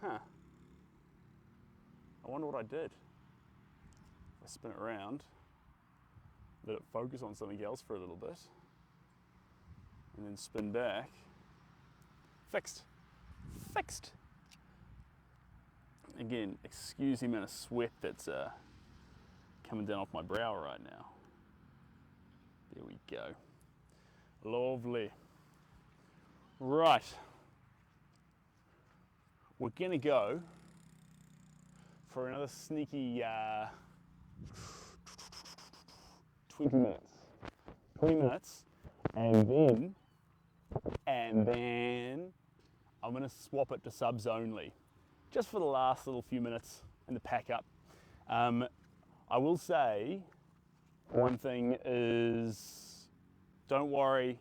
Huh. I wonder what I did. I spin it around, let it focus on something else for a little bit, and then spin back. Fixed. Fixed. Again, excuse the amount of sweat that's coming down off my brow right now. There we go. Lovely. Right. We're gonna go for another sneaky 20 minutes. 20 minutes, and then I'm gonna swap it to subs only, just for the last little few minutes in the pack up. I will say one thing is, don't worry,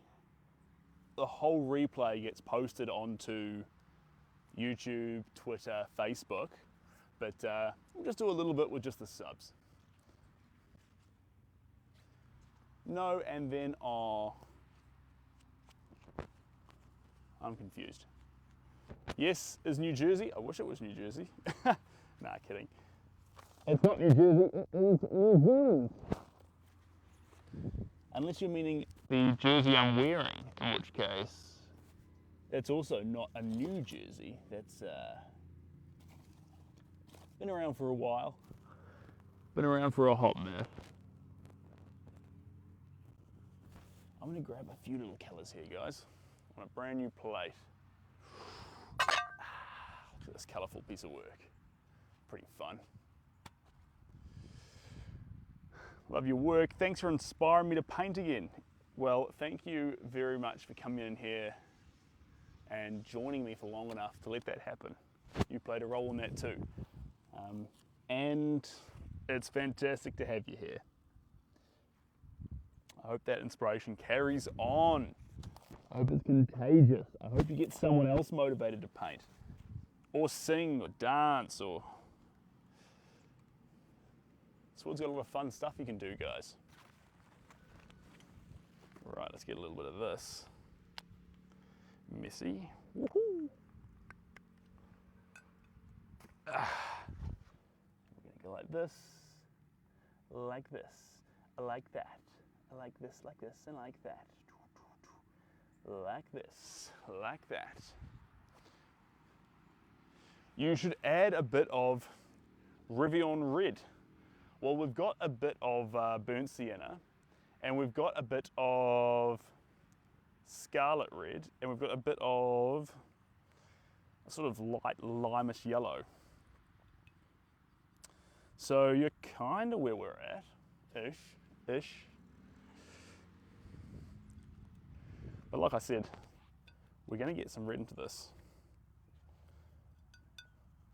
the whole replay gets posted onto YouTube, Twitter, Facebook, but we'll just do a little bit with just the subs. No, and then I'm confused. Yes, is New Jersey? I wish it was New Jersey. Nah, kidding. It's not New Jersey, it is New Zealand. Unless you're meaning the jersey I'm wearing, in which case it's also not a new jersey. That's been around for a while. Been around for a hot minute. I'm gonna grab a few little colours here, guys, on a brand new plate. Look at this colourful piece of work. Pretty fun. Love your work. Thanks for inspiring me to paint again. Well, thank you very much for coming in here and joining me for long enough to let that happen. You played a role in that too. And it's fantastic to have you here. I hope that inspiration carries on. I hope it's contagious. I hope you get someone else motivated to paint, or sing, or dance, or... Sword's got a lot of fun stuff you can do, guys. Right, let's get a little bit of this. Messy. Woohoo! We're gonna go like this, like that, like this, and like that. Like this, like that. You should add a bit of Rivian red. Well, we've got a bit of burnt sienna, and we've got a bit of scarlet red, and we've got a bit of a sort of light limeish yellow. So you're kind of where we're at, ish. But like I said, we're going to get some red into this.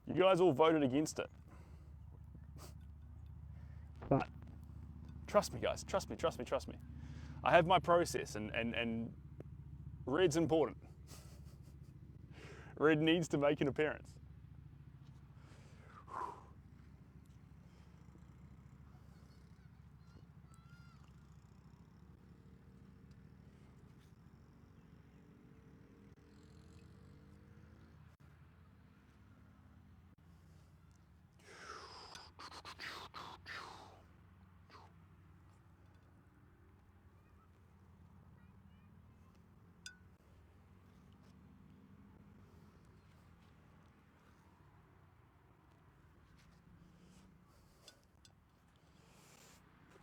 You guys all voted against it. But trust me, guys, trust me. I have my process, and red's important. Red needs to make an appearance.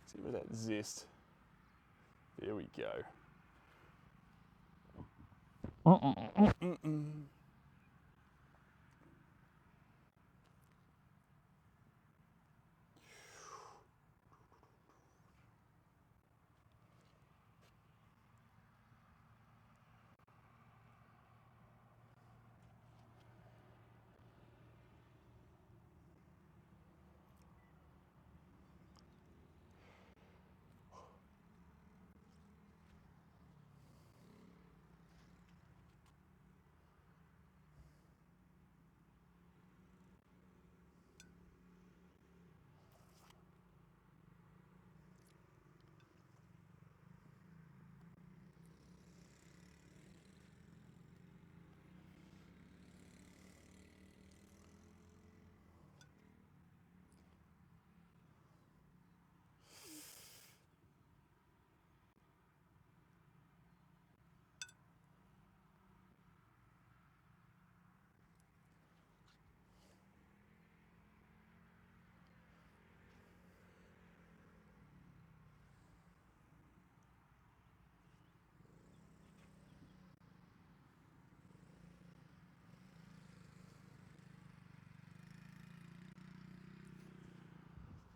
See where that zest. There we go.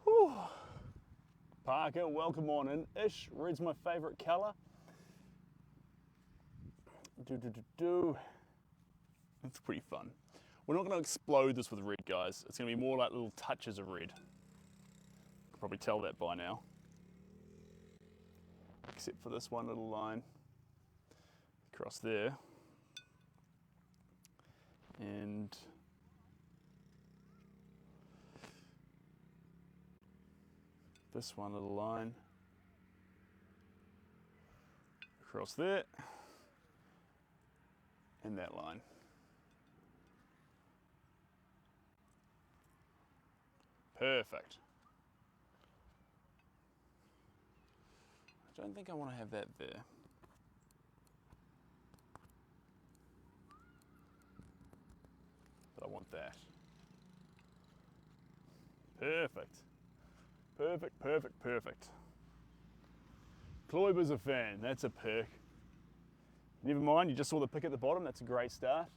Whew. Parker, welcome on in. Ish, red's my favourite colour. It's pretty fun. We're not going to explode this with red, guys. It's going to be more like little touches of red. You can probably tell that by now. Except for this one little line across there. And this one little line across there, and that line. Perfect. I don't think I want to have that there. But I want that. Perfect. Perfect. Kloiber's a fan, that's a perk. Never mind, you just saw the pick at the bottom, that's a great start.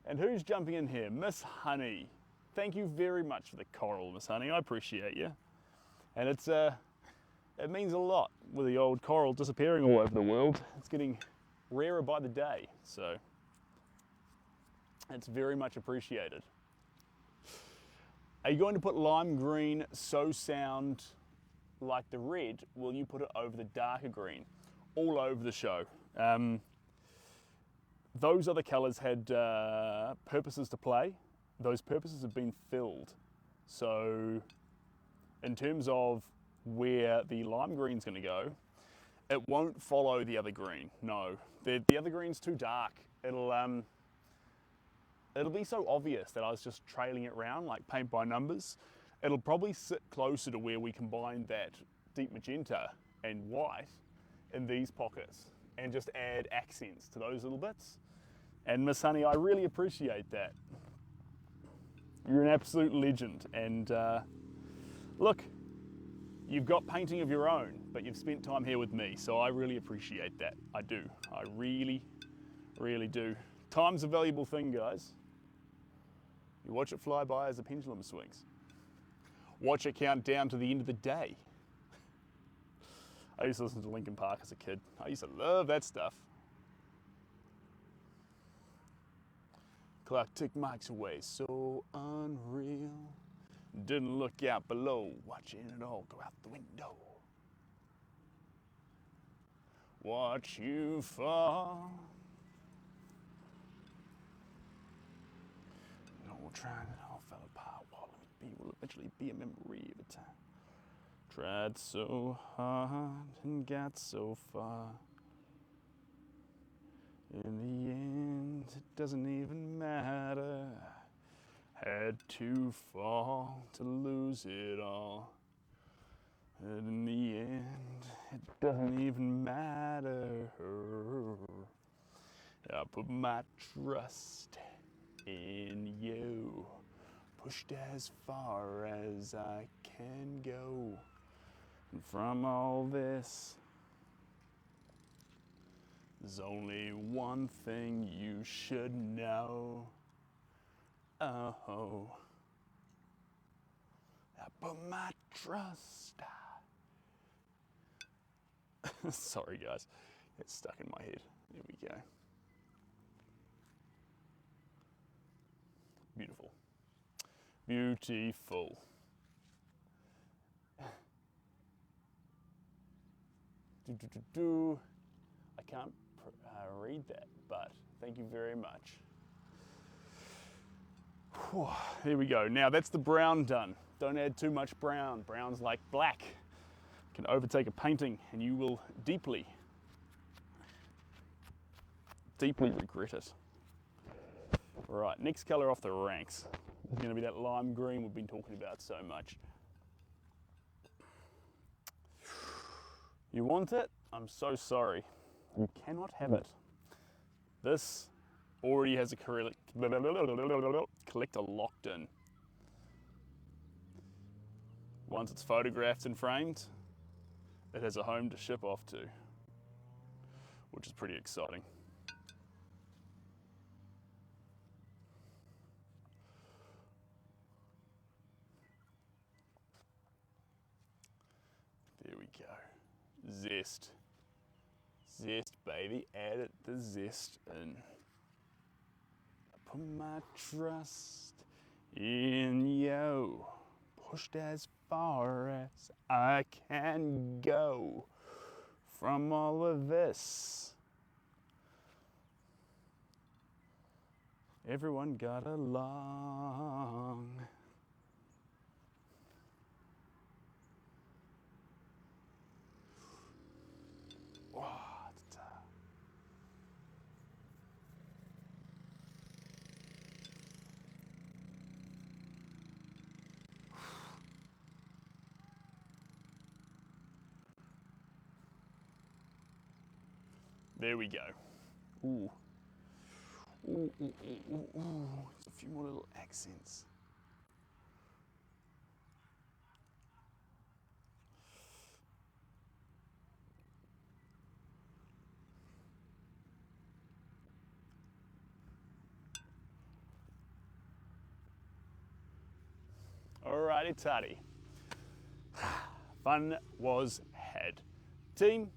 And who's jumping in here? Miss Honey. Thank you very much for the coral, Miss Honey, I appreciate you. And it means a lot with the old coral disappearing all over the world. It's getting rarer by the day, so it's very much appreciated. Are you going to put lime green so sound like the red? Will you put it over the darker green? All over the show. Those other colours had purposes to play. Those purposes have been filled. So in terms of where the lime green's going to go, it won't follow the other green. No, the other green's too dark. It'll be so obvious that I was just trailing it around like paint by numbers. It'll probably sit closer to where we combine that deep magenta and white in these pockets and just add accents to those little bits. And Miss Honey, I really appreciate that. You're an absolute legend. And look, you've got painting of your own, but you've spent time here with me, so I really appreciate that. I do. I really do. Time's a valuable thing, guys. You watch it fly by as the pendulum swings. Watch it count down to the end of the day. I used to listen to Linkin Park as a kid. I used to love that stuff. Clock tick marks away, so unreal. Didn't look out below, watching it all go out the window. Watch you fall. No, trying it all fell apart. What will eventually be a memory of a time. Tried so hard and got so far. In the end, it doesn't even matter. Had to fall to lose it all. And in the end, it doesn't even matter. I put my trust in you. Pushed as far as I can go. And from all this, there's only one thing you should know. Oh, I put my trust. Sorry guys, it's stuck in my head. There we go. Beautiful. Beautiful. I can't read that, but thank you very much. Whew, there we go. Now that's the brown done. Don't add too much brown. Brown's like black. Can overtake a painting and you will deeply, deeply regret it. Right, next color off the ranks is going to be that lime green we've been talking about so much. You want it? I'm so sorry. You cannot have it. This already has a collector locked in. Once it's photographed and framed, it has a home to ship off to, which is pretty exciting. There we go. Zest. Zest, baby. Add it, the zest in. I put my trust in you. Pushed as far as I can go from all of this. Everyone got along. There we go. Ooh. Ooh, ooh, ooh, ooh, ooh. Just a few more little accents. Alrighty, tatty. Fun was had. Team,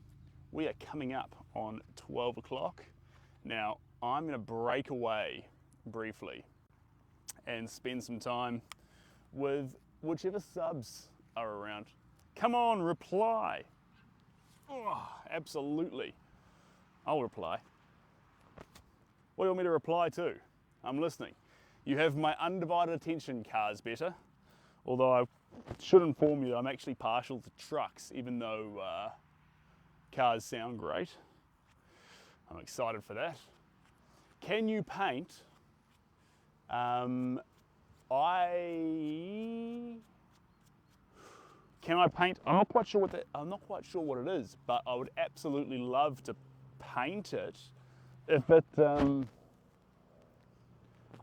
we are coming up on 12 o'clock. Now, I'm going to break away briefly and spend some time with whichever subs are around. Come on, reply. Oh, absolutely. I'll reply. What do you want me to reply to? I'm listening. You have my undivided attention, Cars Better. Although I should inform you, I'm actually partial to trucks, even though cars sound great. I'm excited for that. Can you paint? Can I paint? I'm not quite sure what it is, but I would absolutely love to paint it if it.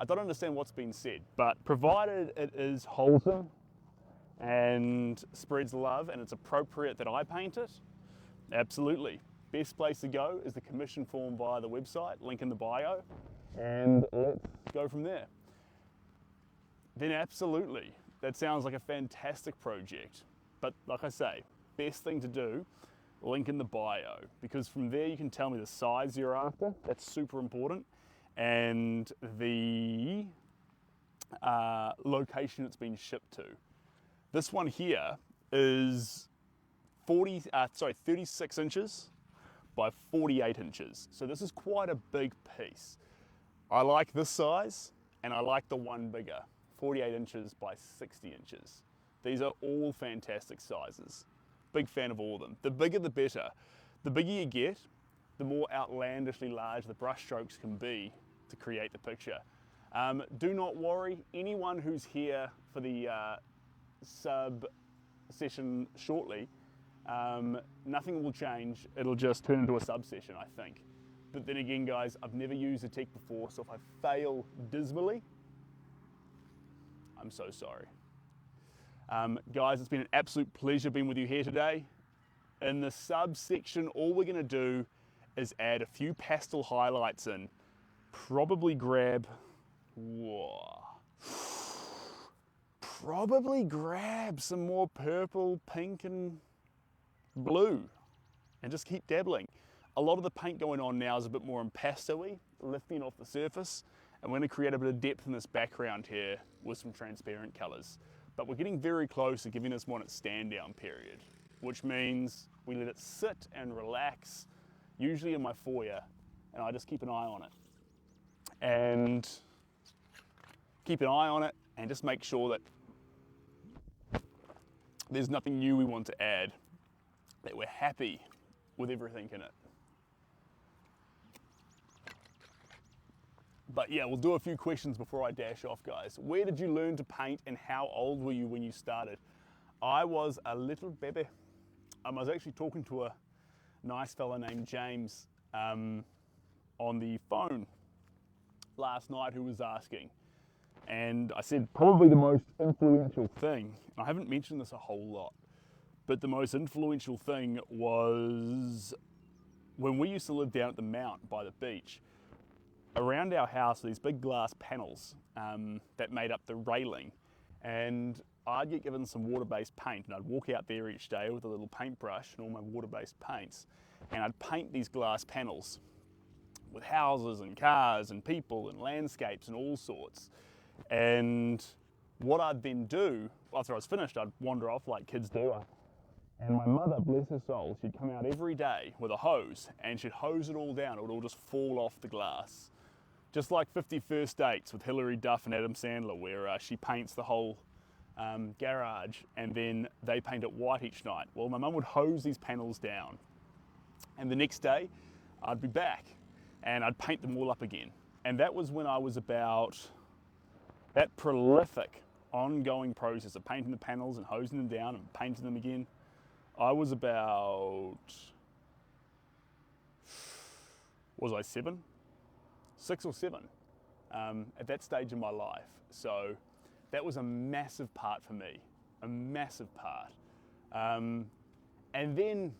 I don't understand what's been said, but provided it is wholesome and spreads love and it's appropriate that I paint it, absolutely. Best place to go is the commission form via the website, link in the bio, and let's go from there. Then absolutely, that sounds like a fantastic project. But like I say, best thing to do, link in the bio, because from there you can tell me the size you're after. That's super important. and the location it's been shipped to. This one here is 36 inches by 48 inches. So this is quite a big piece. I like this size, and I like the one bigger, 48 inches by 60 inches. These are all fantastic sizes. Big fan of all of them. The bigger the better. The bigger you get, the more outlandishly large the brush strokes can be to create the picture. Do not worry, anyone who's here for the sub session shortly, nothing will change. It'll just turn into a sub session, I think. But then again, guys, I've never used a tech before, so if I fail dismally, I'm so sorry. Guys, it's been an absolute pleasure being with you here today. In the sub section, all we're going to do is add a few pastel highlights in. Probably grab some more purple, pink and blue and just keep dabbling. A lot of the paint going on now is a bit more impasto-y, lifting off the surface, and we're going to create a bit of depth in this background here with some transparent colours. But we're getting very close to giving this one its stand down period, which means we let it sit and relax, usually in my foyer, and I just keep an eye on it. And just make sure that there's nothing new we want to add, that we're happy with everything in it. But yeah, we'll do a few questions before I dash off, guys. Where did you learn to paint and how old were you when you started? I was a little baby. I was actually talking to a nice fella named James on the phone last night who was asking. And I said probably the most influential thing, and I haven't mentioned this a whole lot, but the most influential thing was when we used to live down at the Mount by the beach. Around our house were these big glass panels that made up the railing, and I'd get given some water-based paint, and I'd walk out there each day with a little paintbrush and all my water-based paints, and I'd paint these glass panels with houses and cars and people and landscapes and all sorts. And what I'd then do, after I was finished, I'd wander off like kids do. And my mother, bless her soul, she'd come out every day with a hose and she'd hose it all down. It would all just fall off the glass. Just like 50 First Dates with Hilary Duff and Adam Sandler, where she paints the whole garage and then they paint it white each night. Well, my mum would hose these panels down, and the next day I'd be back and I'd paint them all up again. And that was when I was about that prolific, ongoing process of painting the panels and hosing them down and painting them again. I was about, was I 7? 6 or 7 at that stage in my life. So that was a massive part for me, a massive part. And then,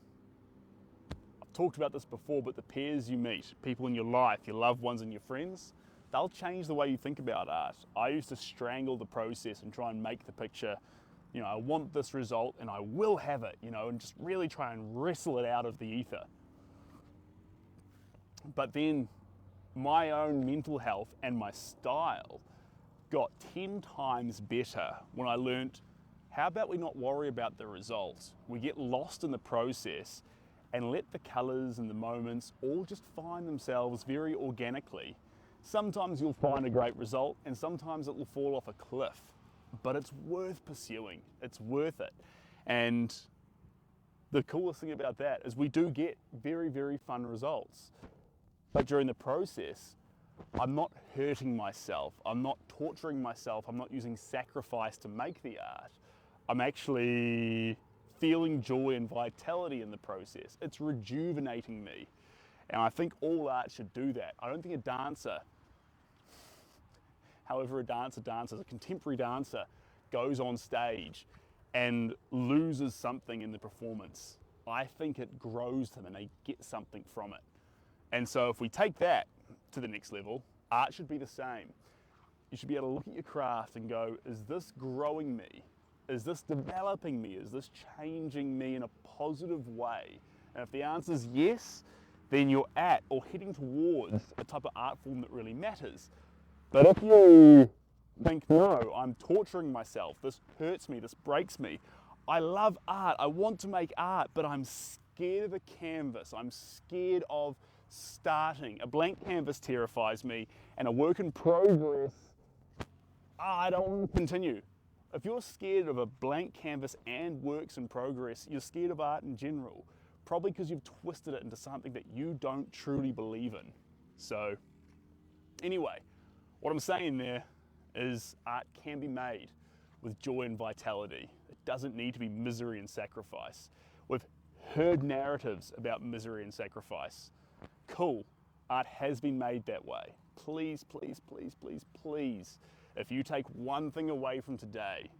I've talked about this before, but the peers you meet, people in your life, your loved ones and your friends, they'll change the way you think about art. I used to strangle the process and try and make the picture, you know, I want this result and I will have it, you know, and just really try and wrestle it out of the ether. But then my own mental health and my style got 10 times better when I learnt, how about we not worry about the results? We get lost in the process and let the colours and the moments all just find themselves very organically. Sometimes you'll find a great result and sometimes it will fall off a cliff, but it's worth pursuing, it's worth it. And the coolest thing about that is we do get very, very fun results. But during the process, I'm not hurting myself, I'm not torturing myself, I'm not using sacrifice to make the art. I'm actually feeling joy and vitality in the process. It's rejuvenating me. And I think all art should do that. I don't think a dancer, however a dancer dances, a contemporary dancer goes on stage and loses something in the performance. I think it grows them and they get something from it. And so if we take that to the next level, art should be the same. You should be able to look at your craft and go, is this growing me? Is this developing me? Is this changing me in a positive way? And if the answer is yes, then you're at or heading towards a type of art form that really matters. But if you think, no, I'm torturing myself, this hurts me, this breaks me, I love art, I want to make art, but I'm scared of a canvas, I'm scared of starting. A blank canvas terrifies me, and a work in progress, I don't want to continue. If you're scared of a blank canvas and works in progress, you're scared of art in general, probably because you've twisted it into something that you don't truly believe in. So anyway, what I'm saying there is art can be made with joy and vitality. It doesn't need to be misery and sacrifice. We've heard narratives about misery and sacrifice. Cool, art has been made that way. Please, please, please, please, please, if you take one thing away from today,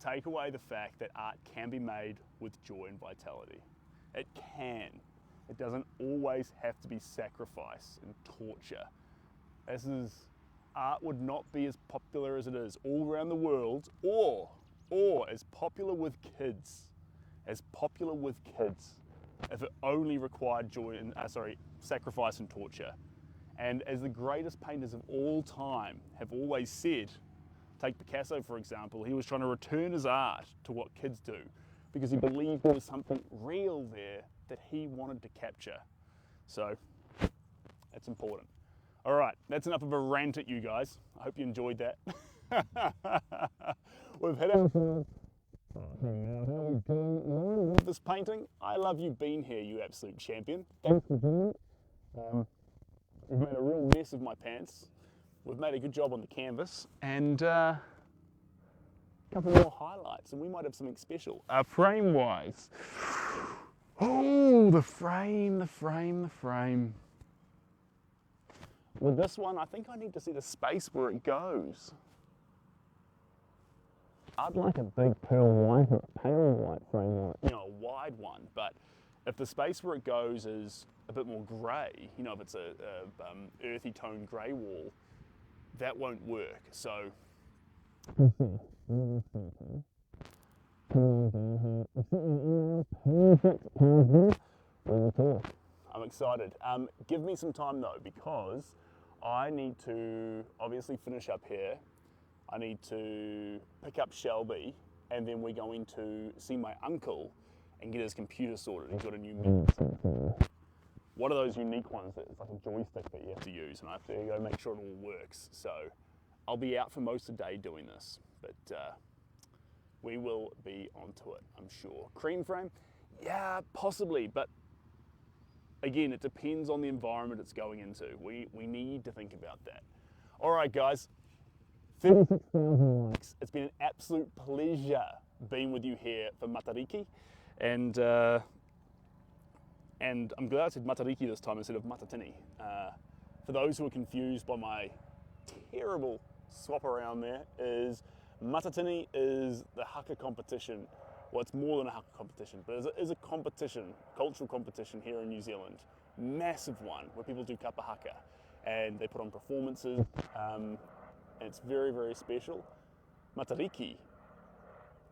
take away the fact that art can be made with joy and vitality. It can. It doesn't always have to be sacrifice and torture. Art would not be as popular as it is all around the world, or as popular with kids, if it only required joy and sacrifice and torture. And as the greatest painters of all time have always said, take Picasso for example, he was trying to return his art to what kids do because he believed there was something real there that he wanted to capture. So that's important. All right, that's enough of a rant at you guys. I hope you enjoyed that. We've hit it. This painting, I love you being here, you absolute champion. Thanks for doing it. We've made a real mess of my pants. We've made a good job on the canvas, and a couple more highlights, and we might have something special. Frame-wise, oh, the frame. With this one, I think I need to see the space where it goes. I'd like a big pearl white or a pale white frame, a wide one, but if the space where it goes is a bit more grey, if it's a earthy tone grey wall, that won't work. So I'm excited. Give me some time though, because I need to obviously finish up here. I need to pick up Shelby, and then we're going to see my uncle and get his computer sorted. He's got a new one of those unique ones that's like a joystick that you have to use, and I have to go make sure it all works. So I'll be out for most of the day doing this, but we will be onto it, I'm sure. Cream frame? Yeah, possibly, but again, it depends on the environment it's going into. We need to think about that. All right, guys. 36,000 likes. It's been an absolute pleasure being with you here for Matariki, and I'm glad I said Matariki this time instead of Matatini. For those who are confused by my terrible swap around there, Matatini is the haka competition. Well, it's more than a haka competition, but it is a competition, cultural competition here in New Zealand, massive one where people do kapa haka, and they put on performances. And it's very, very special. Matariki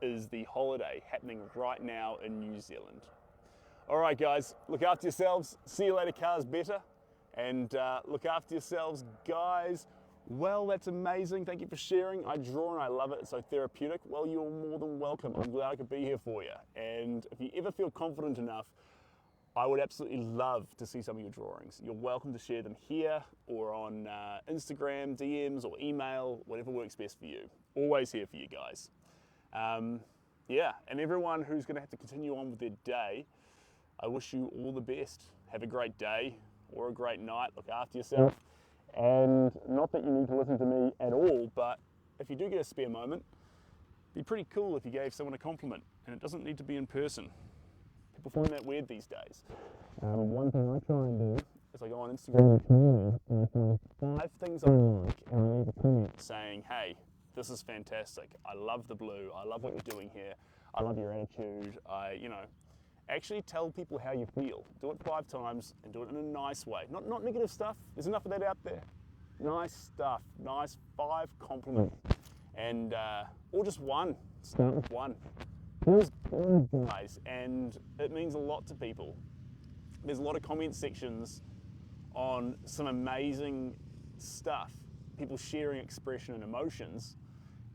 is the holiday happening right now in New Zealand. All right, guys, look after yourselves. See you later, Cars Better. And look after yourselves, guys. Well, that's amazing. Thank you for sharing. I draw and I love it. It's so therapeutic. Well, you're more than welcome. I'm glad I could be here for you. And if you ever feel confident enough, I would absolutely love to see some of your drawings. You're welcome to share them here or on Instagram, DMs, or email, whatever works best for you. Always here for you guys. Yeah, and everyone who's going to have to continue on with their day, I wish you all the best. Have a great day or a great night. Look after yourself. And not that you need to listen to me at all, but if you do get a spare moment, it'd be pretty cool if you gave someone a compliment, and it doesn't need to be in person. People find that weird these days. One thing I try and do is I go on Instagram and I find 5 things I like, and I leave a comment saying, hey, this is fantastic. I love the blue. I love what you're doing here. I love your attitude. Actually tell people how you feel. Do it 5 times and do it in a nice way. Not negative stuff. There's enough of that out there. Nice stuff. Nice 5 compliments. And, or just one. Start with one. Guys, and it means a lot to people. there's a lot of comment sections on some amazing stuff, people sharing expression and emotions,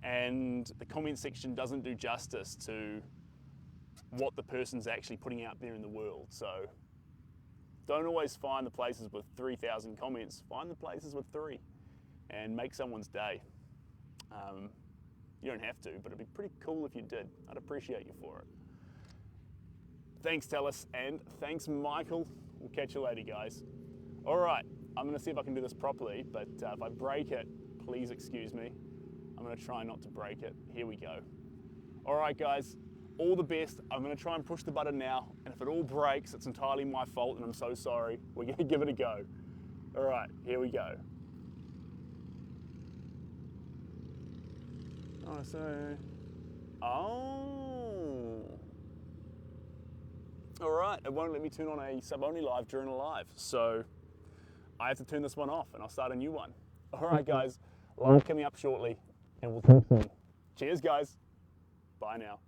and the comment section doesn't do justice to what the person's actually putting out there in the world. So don't always find the places with 3,000 comments, find the places with 3 and make someone's day. You don't have to, but it'd be pretty cool if you did. I'd appreciate you for it. Thanks, Talis, and thanks, Michael. We'll catch you later, guys. All right, I'm gonna see if I can do this properly, but if I break it, please excuse me. I'm gonna try not to break it. Here we go. All right, guys, all the best. I'm gonna try and push the button now, and if it all breaks, it's entirely my fault, and I'm so sorry. We're gonna give it a go. All right, here we go. Oh, so, all right, it won't let me turn on a sub-only live during a live, so I have to turn this one off and I'll start a new one. All right, guys, live coming up shortly, and we'll talk soon. Cheers, guys. Bye now.